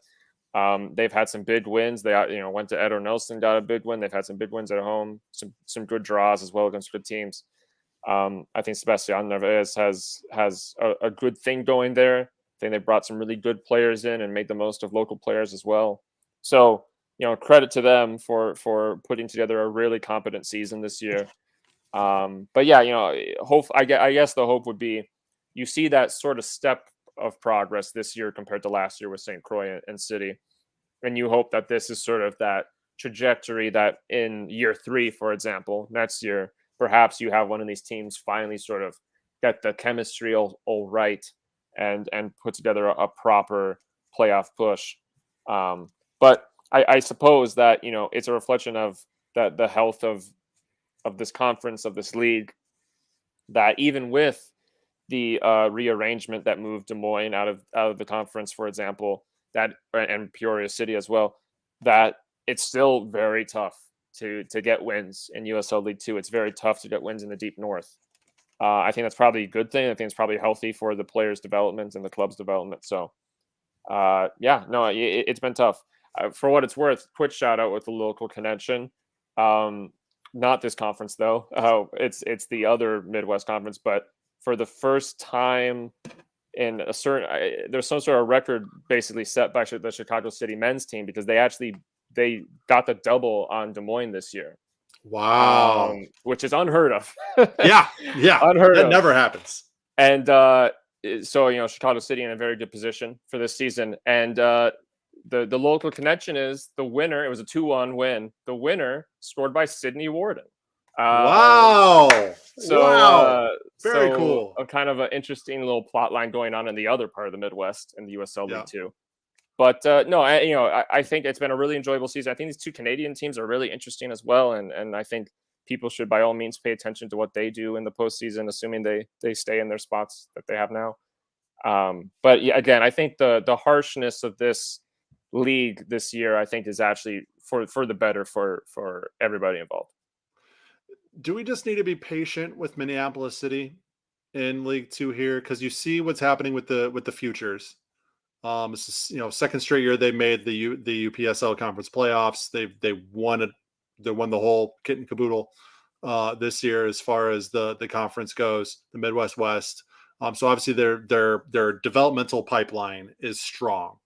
they've had some big wins. They went to Edo Nelson, got a big win. They've had some big wins at home, some good draws as well against good teams. I think Sebastián Neves has a good thing going there. I think they brought some really good players in and made the most of local players as well. So, credit to them for putting together a really competent season this year. But yeah, I guess the hope would be you see that sort of step of progress this year compared to last year with St. Croix and City. And you hope that this is sort of that trajectory that in year 3, for example, next year, perhaps you have one of these teams finally sort of get the chemistry all right and put together a proper playoff push. But I suppose that, it's a reflection of the health of this conference, of this league, that even with the rearrangement that moved Des Moines out of the conference, for example, and Peoria City as well, that it's still very tough to get wins in USL League Two. It's very tough to get wins in the Deep North. I think that's probably a good thing. I think it's probably healthy for the players' development and the club's development. So, it's been tough. For what it's worth, quick shout out with the local connection. Not this conference though. It's the other Midwest conference, but for the first time in a certain, there's some sort of record basically set by the Chicago City men's team, because they got the double on Des Moines this year. Wow. Which is unheard of. Yeah. Unheard of. That never happens. And so, Chicago City in a very good position for this season. And the local connection is the winner. It was a 2-1 win. The winner scored by Sydney Warden. Wow. Very cool. A kind of an interesting little plot line going on in the other part of the Midwest in the USL League Two. But I think it's been a really enjoyable season. I think these two Canadian teams are really interesting as well, and I think people should by all means pay attention to what they do in the postseason, assuming they stay in their spots that they have now. But yeah, again, I think the harshness of this league this year, I think, is actually for the better for everybody involved. Do we just need to be patient with Minneapolis City in League Two here? Because you see what's happening with the futures. This is, second straight year they made the UPSL conference playoffs. They won the whole kit and caboodle this year as far as the conference goes, the Midwest West. So obviously their developmental pipeline is strong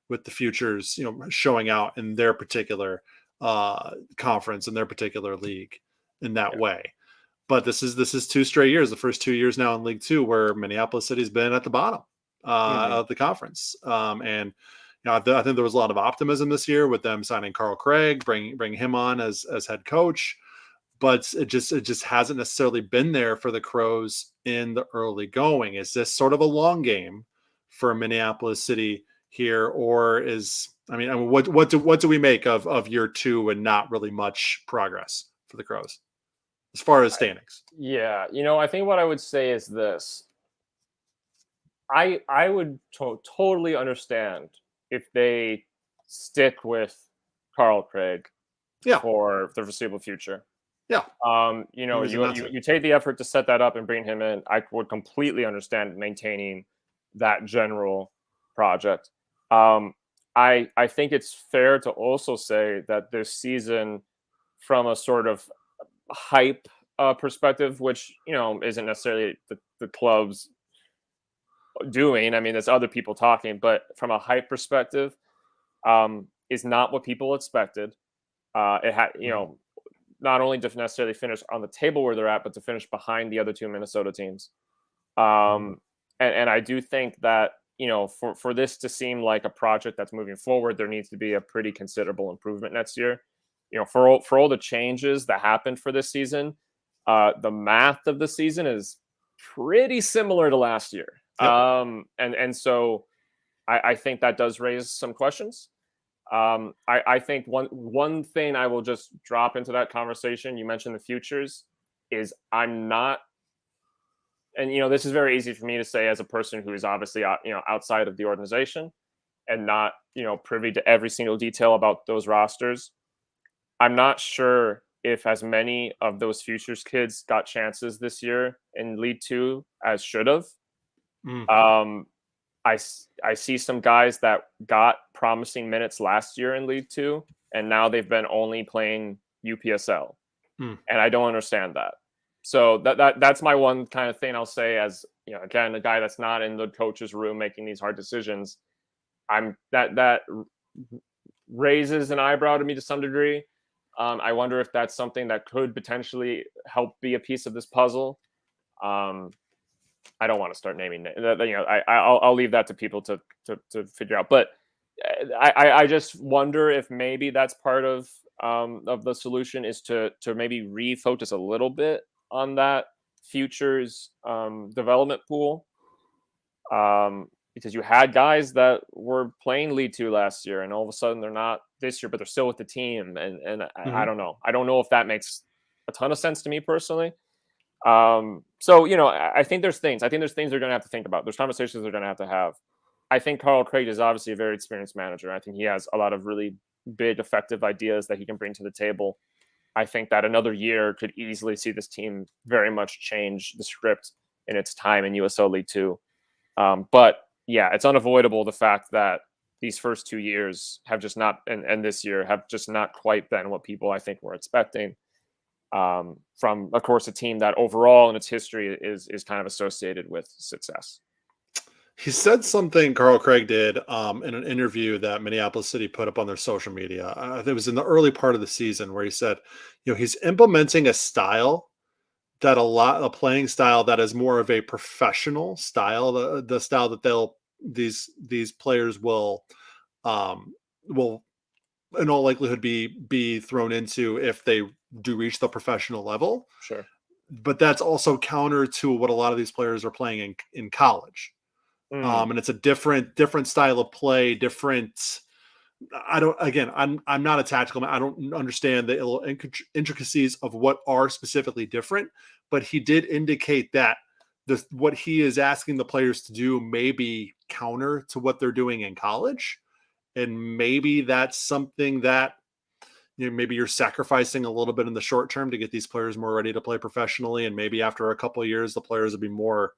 with the futures, showing out in their particular conference and their particular league in that way. But this is 2 straight years, the first 2 years now in League Two, where Minneapolis City's been at the bottom of the conference. And I think there was a lot of optimism this year with them signing Carl Craig, bringing him on as head coach, but it just hasn't necessarily been there for the Crows in the early going. Is this sort of a long game for Minneapolis City here, or what do we make of year 2 and not really much progress for the Crows as far as standings? I think what I would say is this. I would totally understand if they stick with Carl Craig for the foreseeable future. Yeah. You take the effort to set that up and bring him in. I would completely understand maintaining that general project. I think it's fair to also say that this season from a sort of hype perspective, which isn't necessarily the club's doing. I mean, there's other people talking, but from a hype perspective, is not what people expected. It had, not only to necessarily finish on the table where they're at, but to finish behind the other two Minnesota teams. And I do think that, for this to seem like a project that's moving forward, there needs to be a pretty considerable improvement next year. For all the changes that happened for this season, the math of the season is pretty similar to last year. Yep. And so I think that does raise some questions. I think one thing I will just drop into that conversation, you mentioned the futures, is I'm not, and this is very easy for me to say as a person who is obviously outside of the organization and not privy to every single detail about those rosters. I'm not sure if as many of those futures kids got chances this year in League Two as should have. I see some guys that got promising minutes last year in League Two, and now they've been only playing UPSL, and I don't understand that. So that's my one kind of thing I'll say as again, a guy that's not in the coach's room making these hard decisions. That raises an eyebrow to me to some degree. I wonder if that's something that could potentially help be a piece of this puzzle. I don't want to start naming names. I'll leave that to people to figure out. But I just wonder if maybe that's part of the solution is to maybe refocus a little bit on that futures development pool. Because you had guys that were playing League Two last year, and all of a sudden they're not this year, but they're still with the team. And I don't know. I don't know if that makes a ton of sense to me personally. So I think there's things they're going to have to think about. There's conversations they're going to have. I think Carl Craig is obviously a very experienced manager. I think he has a lot of really big, effective ideas that he can bring to the table. I think that another year could easily see this team very much change the script in its time in USL League Two. But yeah, it's unavoidable the fact that these first 2 years have just not, and this year have just not quite been what people I think were expecting. From, of course, a team that overall in its history is kind of associated with success. He said something, Carl Craig did, in an interview that Minneapolis City put up on their social media. It was in the early part of the season where he said, he's implementing a style that a playing style that is more of a professional style, the style that these players will in all likelihood be thrown into if they do reach the professional level. Sure. But that's also counter to what a lot of these players are playing in college. And it's a different style of play, different. I'm not a tactical man. I don't understand the intricacies of what are specifically different, but he did indicate that what he is asking the players to do may be counter to what they're doing in college. And maybe that's something that, maybe you're sacrificing a little bit in the short term to get these players more ready to play professionally. And maybe after a couple of years, the players will be more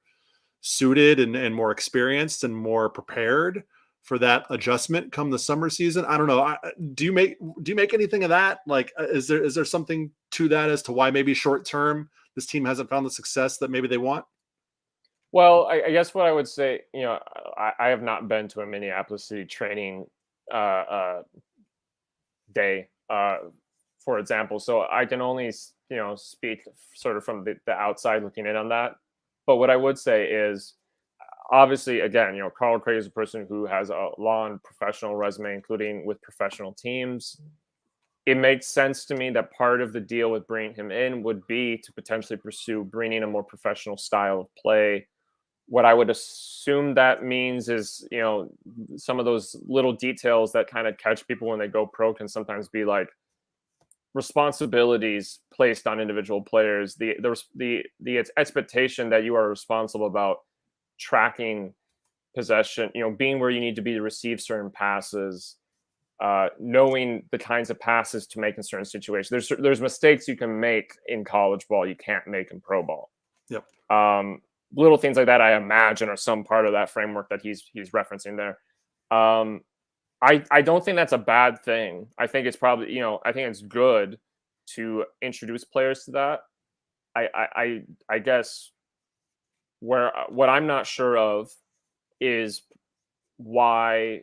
suited and more experienced and more prepared for that adjustment come the summer season. I don't know. Do you make anything of that? Like, is there something to that as to why maybe short term this team hasn't found the success that maybe they want? Well, I guess what I would say, I have not been to a Minneapolis City training day, for example. So I can only, speak sort of from the outside looking in on that. But what I would say is, obviously, again, Carl Craig is a person who has a long professional resume, including with professional teams. It makes sense to me that part of the deal with bringing him in would be to potentially pursue bringing a more professional style of play. What I would assume that means is, some of those little details that kind of catch people when they go pro can sometimes be like responsibilities placed on individual players. The expectation that you are responsible about tracking possession, being where you need to be to receive certain passes, knowing the kinds of passes to make in certain situations. There's mistakes you can make in college ball you can't make in pro ball. Yep. Little things like that, I imagine, are some part of that framework that he's referencing there. I don't think that's a bad thing. I think it's probably, I think it's good to introduce players to that. I guess what I'm not sure of is why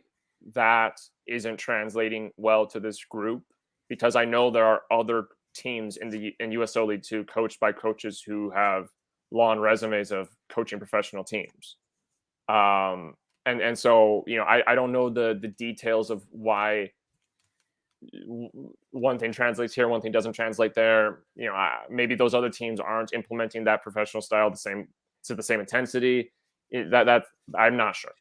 that isn't translating well to this group, because I know there are other teams in USL League 2 coached by coaches who have long resumes of coaching professional teams. And so, I don't know the details of why one thing translates here, one thing doesn't translate there. Maybe those other teams aren't implementing that professional style to the same intensity. That I'm not sure.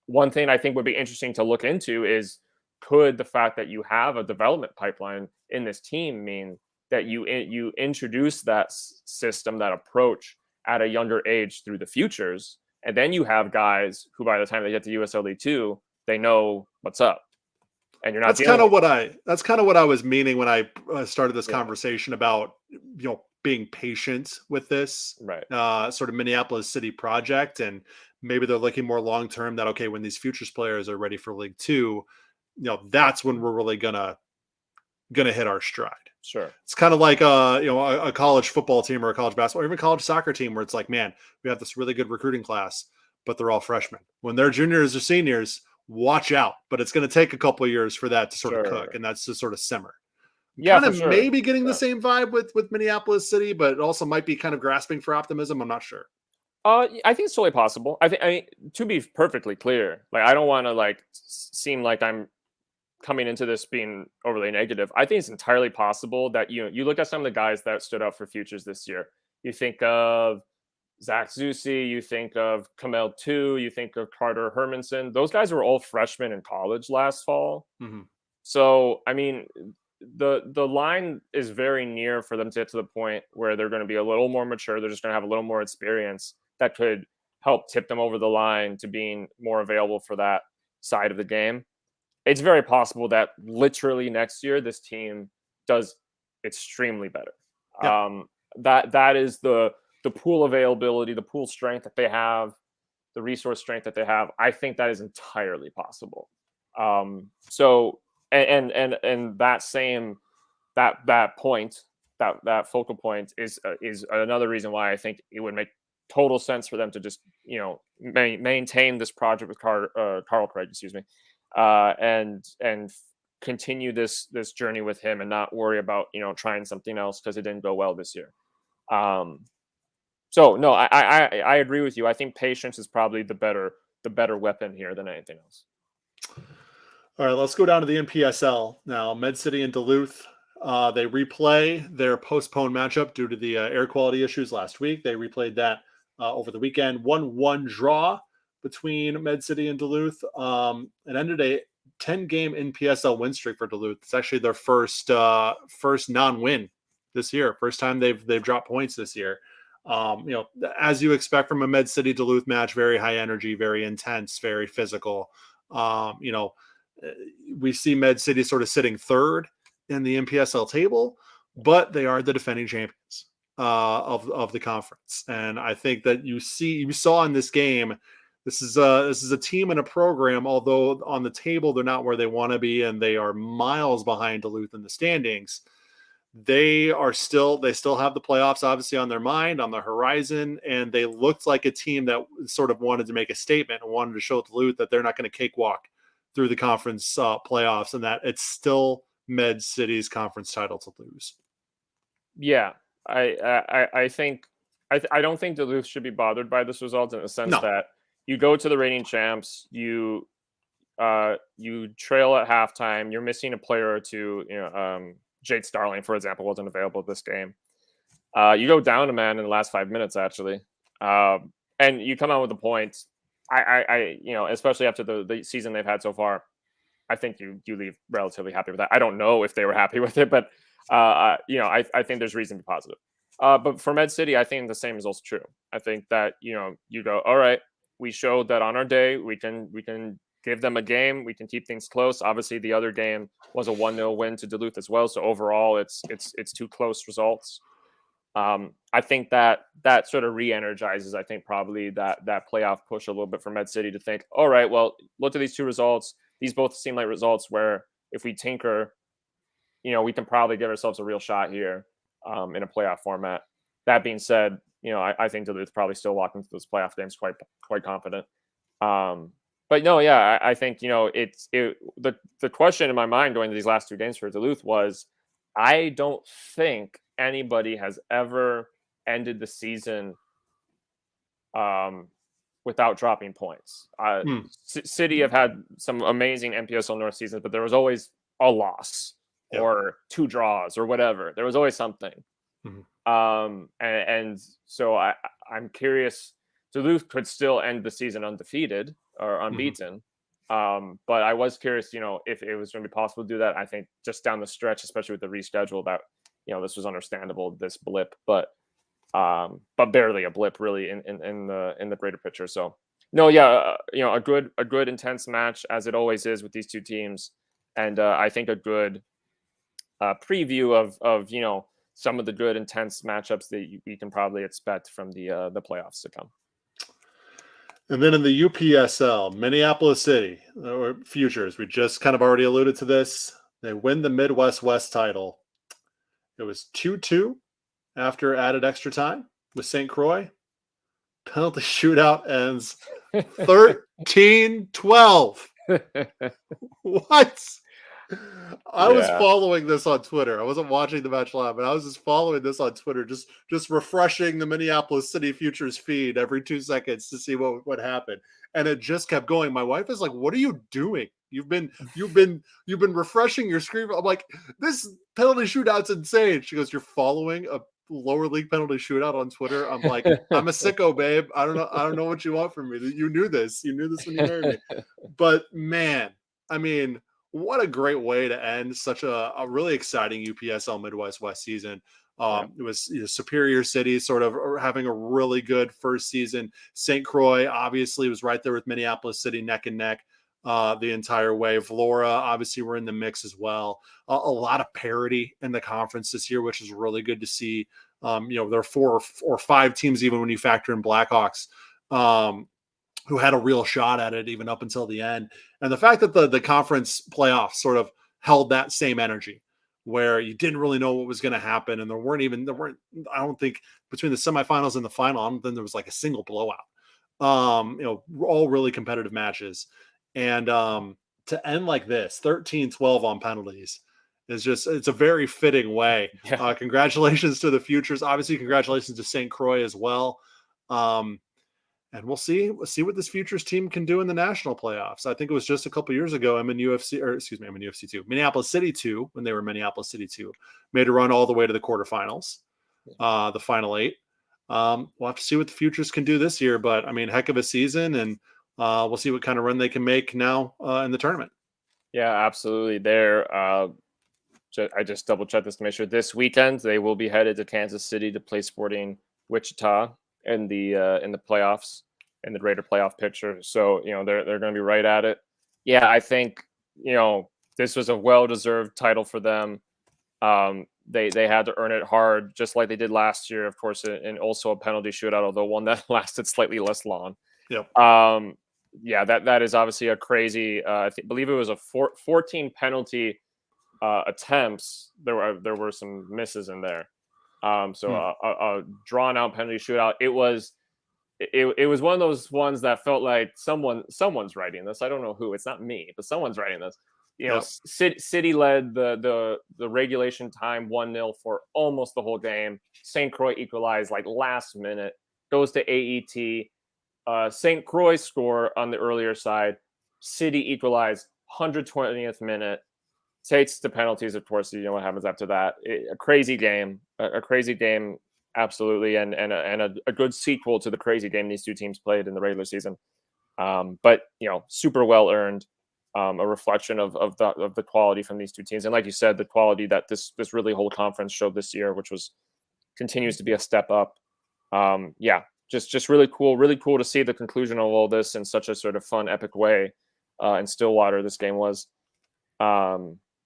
One thing I think would be interesting to look into is, could the fact that you have a development pipeline in this team mean that you introduce that system, that approach at a younger age through the futures, and then you have guys who, by the time they get to USL League 2, they know what's up. And you're not. That's kind of what I was meaning when I started this conversation about being patient with this sort of Minneapolis City project, and maybe they're looking more long term. That okay, when these futures players are ready for League 2, that's when we're really gonna hit our stride. Sure, it's kind of like a college football team or a college basketball or even college soccer team where it's like, man, we have this really good recruiting class, but they're all freshmen. When they're juniors or seniors, watch out. But it's going to take a couple of years for that to sort of cook, and that's to sort of simmer. Yeah, kind of maybe getting the same vibe with Minneapolis City, but it also might be kind of grasping for optimism. I'm not sure. I think it's totally possible. I mean, to be perfectly clear, like, I don't want to seem like I'm coming into this being overly negative. I think it's entirely possible that you look at some of the guys that stood up for futures this year. You think of Zach Zusi, you think of Kamel Tu, you think of Carter Hermanson. Those guys were all freshmen in college last fall. Mm-hmm. So, I mean, the line is very near for them to get to the point where they're going to be a little more mature. They're just going to have a little more experience that could help tip them over the line to being more available for that side of the game. It's very possible that literally next year this team does extremely better. Yeah. That is the pool availability, the pool strength that they have, the resource strength that they have. I think that is entirely possible. So that same that point, that focal point is another reason why I think it would make total sense for them to just maintain this project with Carl Craig, and continue this journey with him and not worry about trying something else because it didn't go well this year. So no, I agree with you. I think patience is probably the better weapon here than anything else. All right, let's go down to the NPSL now. Med City and Duluth. They replay their postponed matchup due to the air quality issues last week. They replayed that over the weekend. 1-1 draw between Med City and Duluth. It ended a 10-game NPSL win streak for Duluth. It's actually their first non-win this year. First time they've dropped points this year. As you expect from a Med City Duluth match, very high energy, very intense, very physical. We see Med City sort of sitting third in the NPSL table, but they are the defending champions of the conference. And I think that you saw in this game, this is a team and a program, although on the table they're not where they want to be and they are miles behind Duluth in the standings. They still have the playoffs obviously on their mind, on the horizon, and they looked like a team that sort of wanted to make a statement and wanted to show Duluth that they're not going to cakewalk through the conference playoffs, and that it's still Med City's conference title to lose. Yeah, I think I don't think Duluth should be bothered by this result in the sense that you go to the reigning champs, you trail at halftime, you're missing a player or two. Jade Starling, for example, wasn't available this game. You go down a man in the last 5 minutes, actually, and you come out with a point. I especially after the season they've had so far, I think you leave relatively happy with that. I don't know if they were happy with it, but I think there's reason to be positive. But for Med City, I think the same is also true. I think that you go, all right, we showed that on our day we can give them a game, we can keep things close. Obviously, the other game was a 1-0 win to Duluth as well. So overall, it's two close results. I think that sort of re-energizes, I think, probably that playoff push a little bit for Med City to think, all right, well, look at these two results. These both seem like results where if we tinker, we can probably give ourselves a real shot here in a playoff format. That being said, I think Duluth probably still walk into those playoff games quite confident. But no, yeah, I think the question in my mind going to these last 2 games for Duluth was, I don't think anybody has ever ended the season without dropping points. City have had some amazing NPSL North seasons, but there was always a loss or 2 draws or whatever. There was always something. And so I'm curious. Duluth could still end the season undefeated or unbeaten. But I was curious, if it was going to be possible to do that. I think just down the stretch, especially with the reschedule, that this was understandable, this blip, but barely a blip really in the greater picture. So no, yeah, a good intense match, as it always is with these 2 teams, and I think a good preview of some of the good intense matchups that you can probably expect from the playoffs to come. And then in the UPSL, Minneapolis City, or Futures, we just kind of already alluded to this. They win the Midwest West title. It was 2-2 after added extra time with St. Croix. Penalty shootout ends 13-12. What? I was following this on Twitter. I wasn't watching the match live, but I was just following this on Twitter, just refreshing the Minneapolis City Futures feed every 2 seconds to see what happened. And it just kept going. My wife is like, "What are you doing? You've been refreshing your screen." I'm like, "This penalty shootout's insane." She goes, "You're following a lower league penalty shootout on Twitter?" I'm like, "I'm a sicko, babe. I don't know what you want from me. You knew this. You knew this when you married me." But man, I mean, what a great way to end such a really exciting UPSL Midwest West season. It was Superior City sort of having a really good first season. St. Croix obviously was right there with Minneapolis City neck and neck the entire way. Vlora obviously were in the mix as well. A lot of parity in the conference this year, which is really good to see. There are 4 or 5 teams, even when you factor in Blackhawks, who had a real shot at it even up until the end. And the fact that the conference playoffs sort of held that same energy where you didn't really know what was going to happen. And there weren't, I don't think between the semifinals and the final, I don't think there was like a single blowout. All really competitive matches. And to end like this, 13-12 on penalties is it's a very fitting way. Yeah. Congratulations to the Futures. Obviously, congratulations to St. Croix as well. And we'll see what this Futures team can do in the national playoffs. I think it was just a couple years ago, Minneapolis City 2, when they were Minneapolis City 2, made a run all the way to the quarterfinals, the final 8. We'll have to see what the Futures can do this year, but I mean, heck of a season, and we'll see what kind of run they can make now in the tournament. Yeah, absolutely. I just double checked this to make sure. This weekend, they will be headed to Kansas City to play Sporting Wichita in the playoffs, in the greater playoff picture. So they're going to be right at it. Yeah, I think this was a well-deserved title for them. They had to earn it hard, just like they did last year, of course, and also a penalty shootout, although one that lasted slightly less long. Yep. Yeah, that is obviously a crazy. I believe it was a 14 penalty attempts. There were some misses in there. A drawn out penalty shootout. It was one of those ones that felt like someone's writing this. I don't know who. It's not me, but someone's writing this. Yep. City led the regulation time 1-0 for almost the whole game. St. Croix equalized like last minute. Goes to AET. St. Croix score on the earlier side. City equalized 120th minute. Takes the penalties, of course. You know what happens after that. A crazy game, absolutely, and a good sequel to the crazy game these 2 teams played in the regular season. But super well earned, a reflection of the quality from these 2 teams, and like you said, the quality that this really whole conference showed this year, which continues to be a step up. Just really cool to see the conclusion of all this in such a sort of fun, epic way in Stillwater. This game was.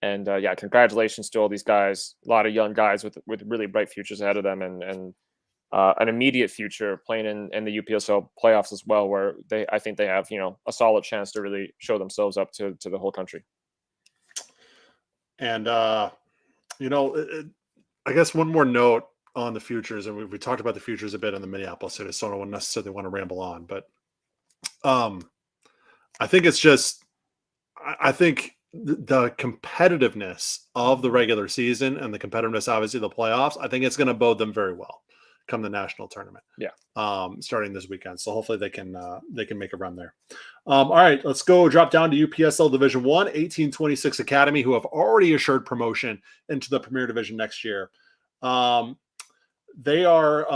And congratulations to all these guys. A lot of young guys with really bright futures ahead of them, and an immediate future playing in the UPSL playoffs as well, where I think they have a solid chance to really show themselves up to the whole country. And I guess one more note on the futures, and we talked about the futures a bit in the Minneapolis city, so I don't necessarily want to ramble on, but I think it's just, I think the competitiveness of the regular season and the competitiveness, obviously, the playoffs, I think it's going to bode them very well come the national tournament. Yeah. Starting this weekend. So hopefully they can make a run there. All right, let's go drop down to UPSL Division 1, 1826 Academy, who have already assured promotion into the Premier Division next year. They are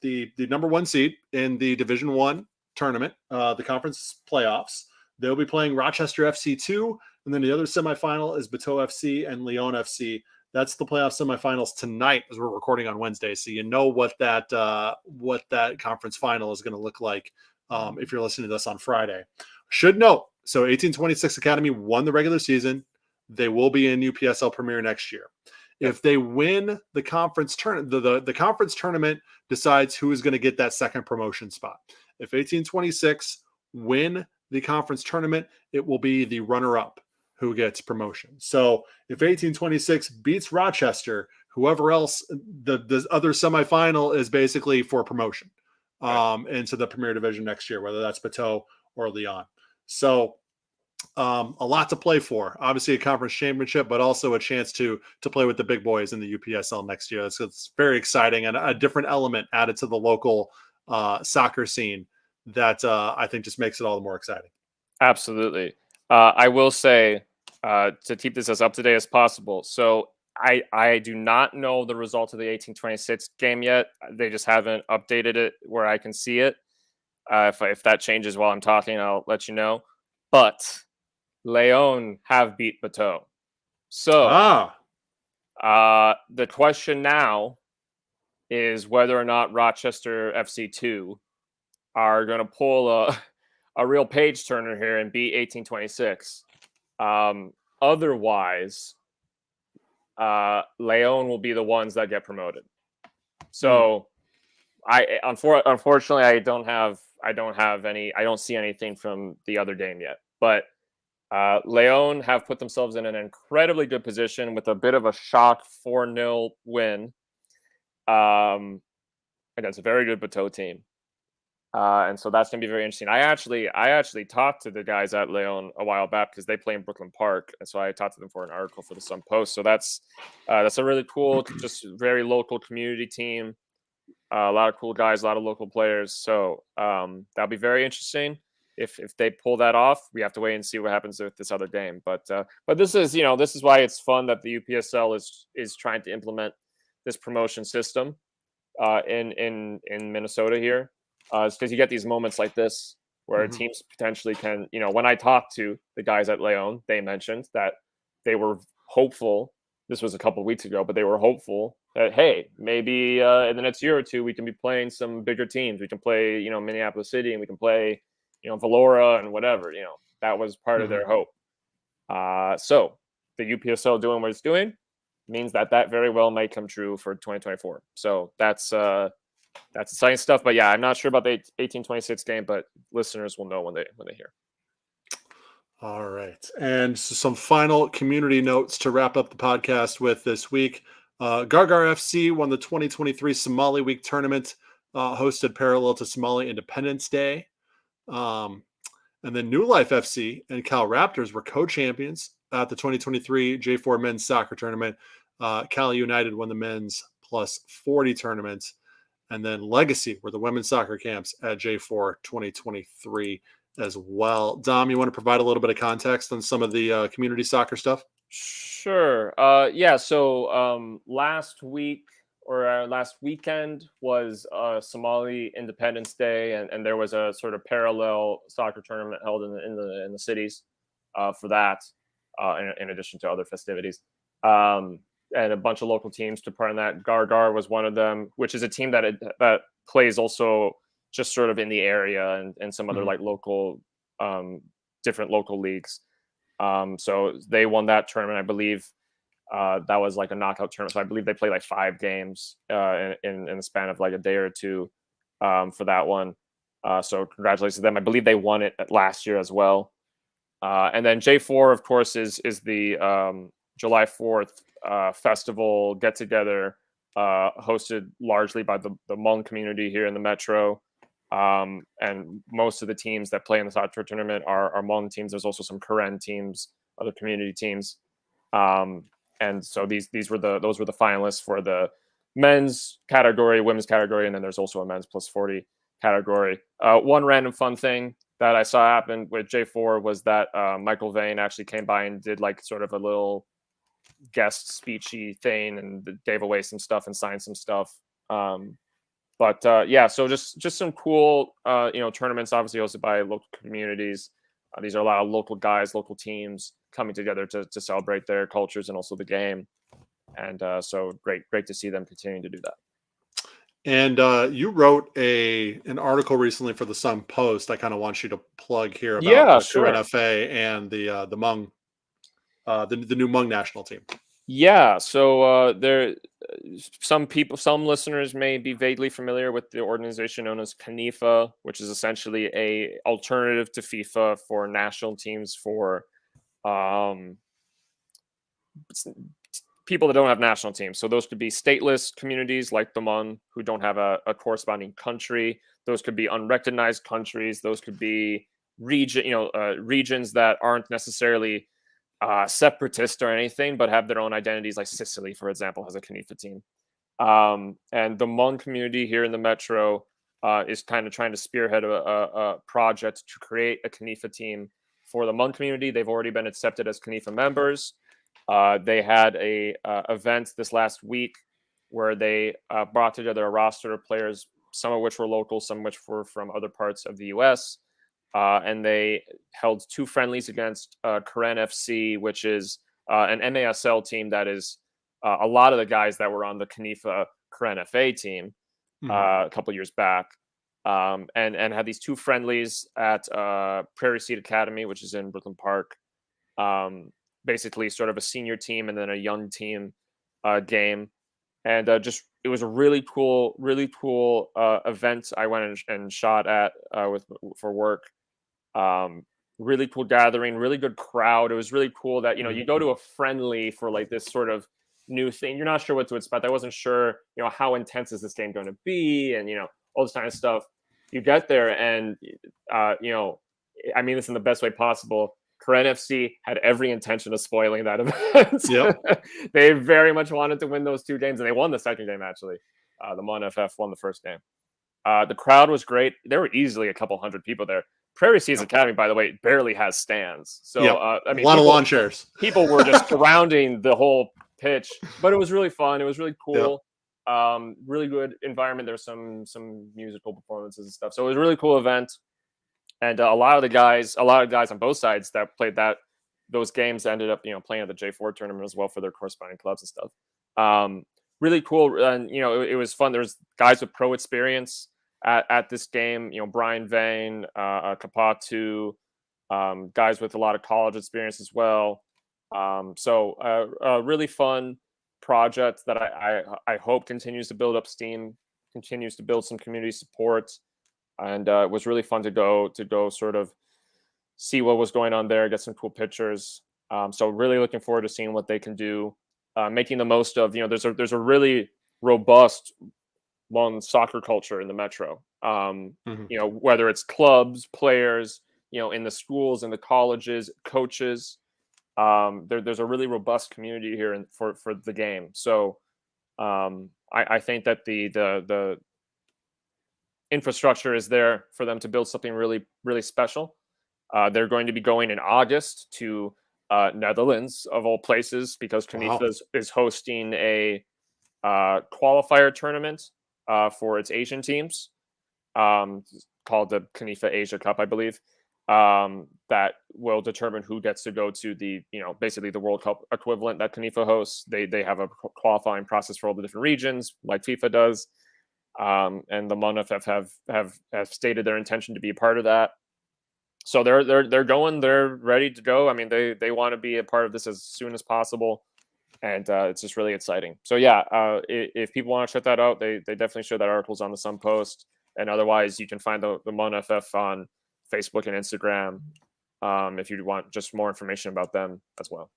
the number 1 seed in the Division 1 tournament, the conference playoffs. They'll be playing Rochester FC 2, and then the other semifinal is Bateau FC and Lyon FC. That's the playoff semifinals tonight as we're recording on Wednesday. So you know what that conference final is going to look like if you're listening to this on Friday. Should note, so 1826 Academy won the regular season. They will be in UPSL Premier next year. If they win the conference tournament, the conference tournament decides who is going to get that second promotion spot. If 1826 win the conference tournament, it will be the runner-up who gets promotion. So if 1826 beats Rochester, whoever else, the other semifinal is basically for promotion into the Premier Division next year, whether that's Bateau or Lyon. So a lot to play for. Obviously a conference championship, but also a chance to play with the big boys in the UPSL next year. It's very exciting and a different element added to the local soccer scene that I think just makes it all the more exciting. Absolutely. I will say to keep this as up to date as possible. So I do not know the result of the 1826 game yet. They just haven't updated it where I can see it. If that changes while I'm talking, I'll let you know. But Lyon have beat Bateau. So the question now is whether or not Rochester FC2 are going to pull a real page turner here and beat 1826. Otherwise, Lyon will be the ones that get promoted. So, unfortunately, I don't see anything from the other game yet. But Lyon have put themselves in an incredibly good position with a bit of a shock 4-0 win against a very good Bateau team. And so that's going to be very interesting. I actually talked to the guys at Lyon a while back because they play in Brooklyn Park. And so I talked to them for an article for the Sun Post. So that's a really cool, just very local community team. A lot of cool guys, a lot of local players. So that'll be very interesting. If they pull that off, we have to wait and see what happens with this other game. But this is why it's fun that the UPSL is trying to implement this promotion system in Minnesota here. It's because you get these moments like this where teams potentially can, when I talked to the guys at Lyon, they mentioned that they were hopeful. This was a couple of weeks ago, but they were hopeful that, hey, maybe in the next year or two, we can be playing some bigger teams. We can play, Minneapolis City, and we can play, Valora and whatever. That was part of their hope. So the UPSL doing what it's doing means that very well might come true for 2024. So that's exciting stuff. But yeah, I'm not sure about the 1826 game, but listeners will know when they hear. All right. And so some final community notes to wrap up the podcast with this week. Gargar FC won the 2023 Somali Week tournament, hosted parallel to Somali Independence Day. And then New Life FC and Cal Raptors were co-champions at the 2023 J4 men's soccer tournament. Cal United won the men's plus 40 tournament. And then Legacy were the women's soccer camps at J4 2023 as well. Dom, you want to provide a little bit of context on some of the community soccer stuff? Sure. Yeah. So last week or last weekend was Somali Independence Day, and there was a sort of parallel soccer tournament held in the cities for that, in addition to other festivities. And a bunch of local teams took part in that. Gargar was one of them, which is a team that plays also just sort of in the area and some other like local, different local leagues. So they won that tournament. I believe that was like a knockout tournament. So I believe they played like 5 games in the span of like a day or two for that one. So congratulations to them. I believe they won it last year as well. And then J4, of course, is the July 4th festival get together, hosted largely by the Hmong community here in the Metro. And most of the teams that play in the soccer tournament are Hmong teams. There's also some Karen teams, other community teams. And so those were the finalists for the men's category, women's category, and then there's also a men's plus 40 category. One random fun thing that I saw happen with J4 was that Michael Vane actually came by and did like sort of a little guest speechy thing and gave away some stuff and signed some stuff. But yeah, so just some cool tournaments, obviously hosted by local communities. These are a lot of local guys, local teams coming together to celebrate their cultures and also the game. And so great to see them continuing to do that. And you wrote an article recently for the Sun Post. I kind of want you to plug here about the sure. NFA and the Hmong, the new Hmong national team. Yeah, so some listeners may be vaguely familiar with the organization known as CANIFA, which is essentially a alternative to FIFA for national teams for people that don't have national teams. So those could be stateless communities like the Hmong who don't have a corresponding country. Those could be unrecognized countries. Those could be regions that aren't necessarily separatist or anything, but have their own identities. Like Sicily, for example, has a CANIFA team. And the Hmong community here in the Metro is kind of trying to spearhead a project to create a CANIFA team for the Hmong community. They've already been accepted as CANIFA members. They had a event this last week where they brought together a roster of players, some of which were local, some of which were from other parts of the U.S., and they held 2 friendlies against Karen FC, which is an NASL team that is a lot of the guys that were on the CANIFA Karen FA team a couple years back, and had these 2 friendlies at Prairie Seed Academy, which is in Brooklyn Park. Basically sort of a senior team and then a young team game. And it was a really cool event I went and shot at for work. Really cool gathering, really good crowd. It was really cool that, you go to a friendly for like this sort of new thing. You're not sure what to expect. I wasn't sure, how intense is this game going to be? And, all this kind of stuff. You get there and, I mean this in the best way possible. Karen FC had every intention of spoiling that event. Yep. They very much wanted to win those 2 games, and they won the second game, actually. The Hmong FF won the first game. The crowd was great. There were easily a couple hundred people there. Prairie Seas Academy, by the way, barely has stands. So, I mean, a lot of lawn chairs. People were just surrounding the whole pitch, but it was really fun. It was really cool. Yep. Really good environment. There's some musical performances and stuff. So it was a really cool event. And a lot of guys on both sides that played those games ended up, playing at the J4 tournament as well for their corresponding clubs and stuff. Really cool. And, it was fun. There's guys with pro experience at this game, Brian Vane, Kapatu, guys with a lot of college experience as well. So a really fun project that I hope continues to build up steam, continues to build some community support. And it was really fun to go sort of see what was going on there, get some cool pictures. So really looking forward to seeing what they can do, making the most of, there's a really robust Hmong soccer culture in the Metro. Whether it's clubs, players, in the schools, in the colleges, coaches, there's a really robust community here for the game. So I think that the infrastructure is there for them to build something really, really special. They're going to be going in August to Netherlands, of all places, because CANIFA is hosting a qualifier tournament for its Asian teams, called the CANIFA Asia Cup, I believe, that will determine who gets to go to the, basically the World Cup equivalent that CANIFA hosts. They have a qualifying process for all the different regions, like FIFA does. And the Hmong FF have stated their intention to be a part of that. So they're ready to go. I mean, they want to be a part of this as soon as possible, and it's just really exciting. So yeah, if people want to check that out, they definitely share that articles on the Sun Post, and otherwise you can find the Hmong FF on Facebook and Instagram if you want just more information about them as well.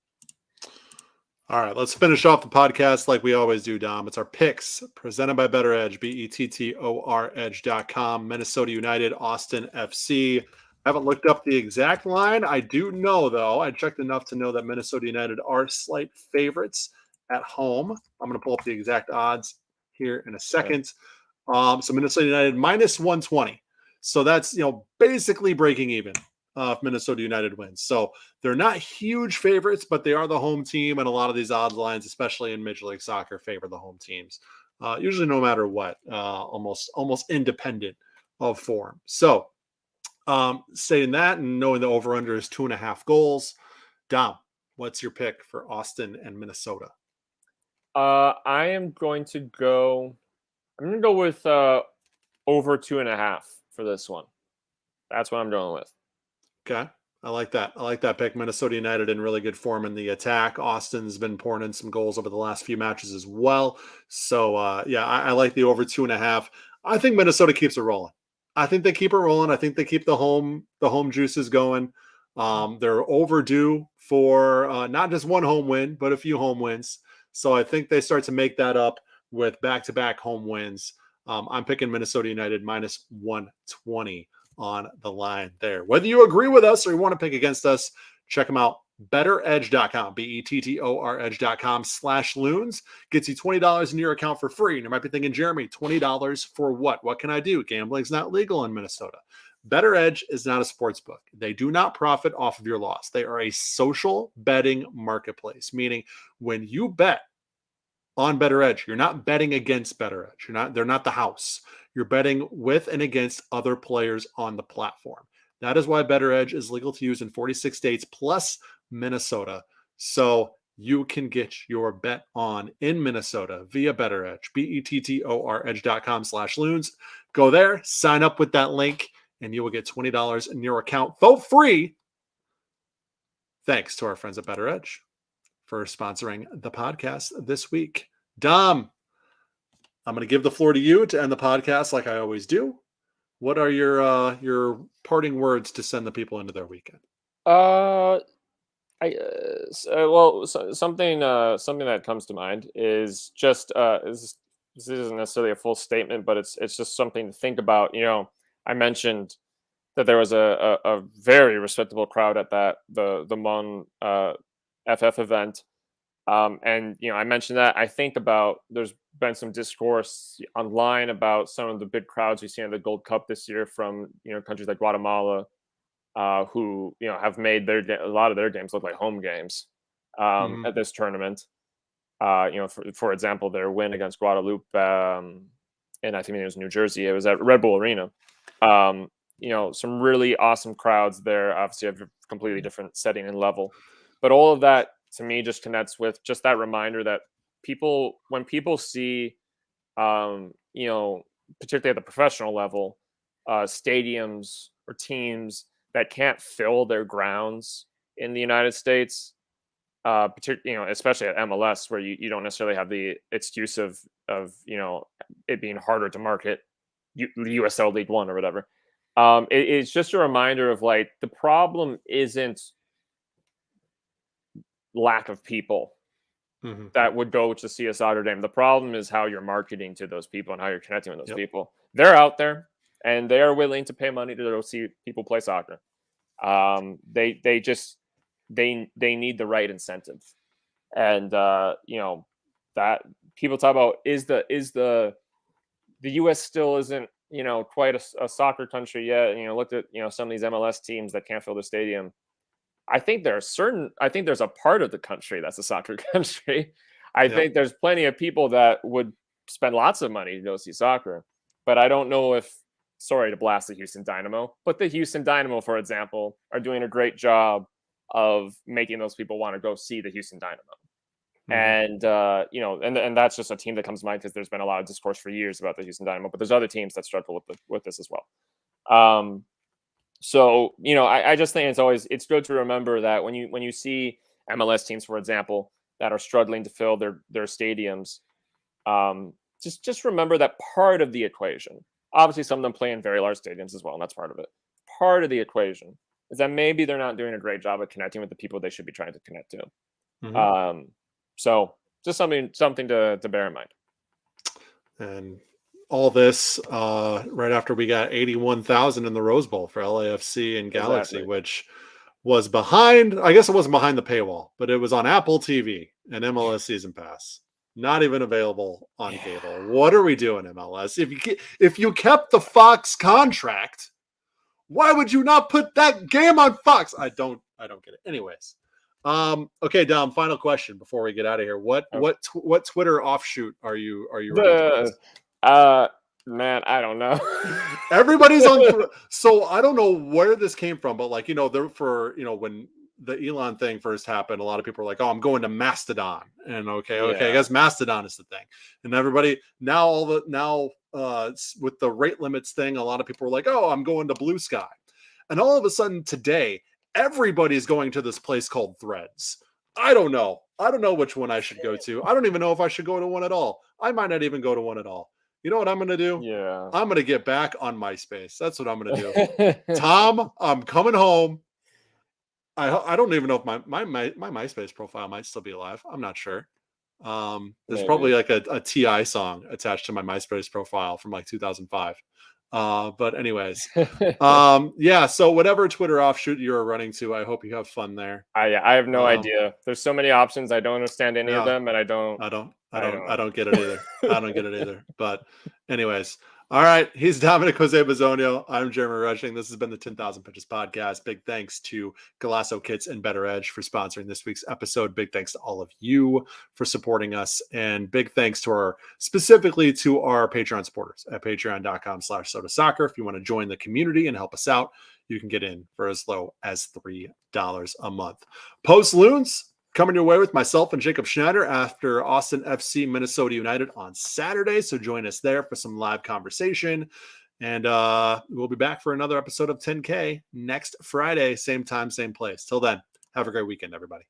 All right, let's finish off the podcast like we always do, Dom. It's our picks presented by Better Edge, BETTOR Edge.com, Minnesota United, Austin FC. I haven't looked up the exact line. I do know, though, I checked enough to know that Minnesota United are slight favorites at home. I'm going to pull up the exact odds here in a second. So Minnesota United minus 120. So that's, basically breaking even if Minnesota United wins. So they're not huge favorites, but they are the home team. And a lot of these odds lines, especially in Major League Soccer, favor the home teams. Usually no matter what, almost independent of form. So saying that and knowing the over-under is 2.5 goals, Dom, what's your pick for Austin and Minnesota? I'm going to go with over 2.5 for this one. That's what I'm going with. Okay. I like that. I like that pick. Minnesota United in really good form in the attack. Austin's been pouring in some goals over the last few matches as well. So, I like the over 2.5. I think Minnesota keeps it rolling. I think they keep it rolling. I think they keep the home juices going. They're overdue for not just one home win, but a few home wins. So I think they start to make that up with back-to-back home wins. I'm picking Minnesota United minus 120 on the line there. Whether you agree with us or you want to pick against us, check them out. BetterEdge.com, BETTOR Edge.com/loons gets you $20 in your account for free. And you might be thinking, Jeremy, $20 for what? What can I do? Gambling's not legal in Minnesota. Better Edge is not a sports book. They do not profit off of your loss. They are a social betting marketplace, meaning when you bet on Better Edge, you're not betting against Better Edge. They're not the house. You're betting with and against other players on the platform. That is why Better Edge is legal to use in 46 states plus Minnesota. So you can get your bet on in Minnesota via Better Edge, BETTOR Edge.com/loons. Go there, sign up with that link, and you will get $20 in your account for free. Thanks to our friends at Better Edge for sponsoring the podcast this week. Dom, I'm going to give the floor to you to end the podcast like I always do. What are your parting words to send the people into their weekend? Something that comes to mind is just this isn't necessarily a full statement, but it's just something to think about. I mentioned that there was a very respectable crowd at the Mon FF event. And I mentioned that I think about there's been some discourse online about some of the big crowds we've seen at the Gold Cup this year from countries like Guatemala, who have made a lot of their games look like home games at this tournament. For example, their win against Guadeloupe, and I think it was New Jersey. It was at Red Bull Arena. Some really awesome crowds there. Obviously, a completely different setting and level, but all of that to me just connects with just that reminder that when people see, particularly at the professional level, stadiums or teams that can't fill their grounds in the United States, especially at MLS, where you don't necessarily have the excuse of it being harder to market USL League One or whatever. It's just a reminder of like the problem isn't lack of people that would go to see a soccer game. The problem is how you're marketing to those people and how you're connecting with those people. They're out there and they are willing to pay money to go see people play soccer. They need the right incentive, and that people talk about is the U.S. still isn't quite a soccer country yet. Looked at some of these MLS teams that can't fill the stadium. I think there's a part of the country that's a soccer country. I think there's plenty of people that would spend lots of money to go see soccer, but I don't know if, sorry to blast the Houston Dynamo, but the Houston Dynamo, for example, are doing a great job of making those people want to go see the Houston Dynamo. And, and that's just a team that comes to mind because there's been a lot of discourse for years about the Houston Dynamo, but there's other teams that struggle with this as well. So, I just think it's good to remember that when you see MLS teams, for example, that are struggling to fill their stadiums, just remember that part of the equation, obviously some of them play in very large stadiums as well, and that's part of it. Part of the equation is that maybe they're not doing a great job of connecting with the people they should be trying to connect to. So just something to bear in mind. And all this right after we got 81,000 in the Rose Bowl for LAFC and Galaxy, Exactly. which was behind, I guess it wasn't behind the paywall, but it was on Apple TV and MLS Season Pass. Not even available on cable. What are we doing, MLS? If you kept the Fox contract, why would you not put that game on Fox? I don't get it. Anyways. Okay, Dom, final question before we get out of here. What Twitter offshoot are you ready to man, I don't know. Everybody's on. So I don't know where this came from, but like, when the Elon thing first happened, a lot of people were like, "Oh, I'm going to Mastodon," and okay, I guess Mastodon is the thing. And everybody now, with the rate limits thing, a lot of people were like, "Oh, I'm going to Blue Sky," and all of a sudden today, everybody's going to this place called Threads. I don't know which one I should go to. I don't even know if I should go to one at all. I might not even go to one at all. You know what I'm going to do? Yeah. I'm going to get back on MySpace. That's what I'm going to do. Tom, I'm coming home. I don't even know if my MySpace profile might still be alive. I'm not sure. There's probably like a TI song attached to my MySpace profile from like 2005. But anyways, so whatever Twitter offshoot you're running to, I hope you have fun there. I have no idea. There's so many options. I don't understand any of them, and I don't get it either. I don't get it either. But anyways, all right. He's Dominic Jose Bizzonio. I'm Jeremy Rushing. This has been the 10,000 Pitches Podcast. Big thanks to Golasso Kits and Better Edge for sponsoring this week's episode. Big thanks to all of you for supporting us. And big thanks specifically to our Patreon supporters at patreon.com/SodaSoccer. If you want to join the community and help us out, you can get in for as low as $3 a month. Post Loons coming your way with myself and Jacob Schneider after Austin FC Minnesota United on Saturday. So join us there for some live conversation. And we'll be back for another episode of 10K next Friday, same time, same place. Till then, have a great weekend, everybody.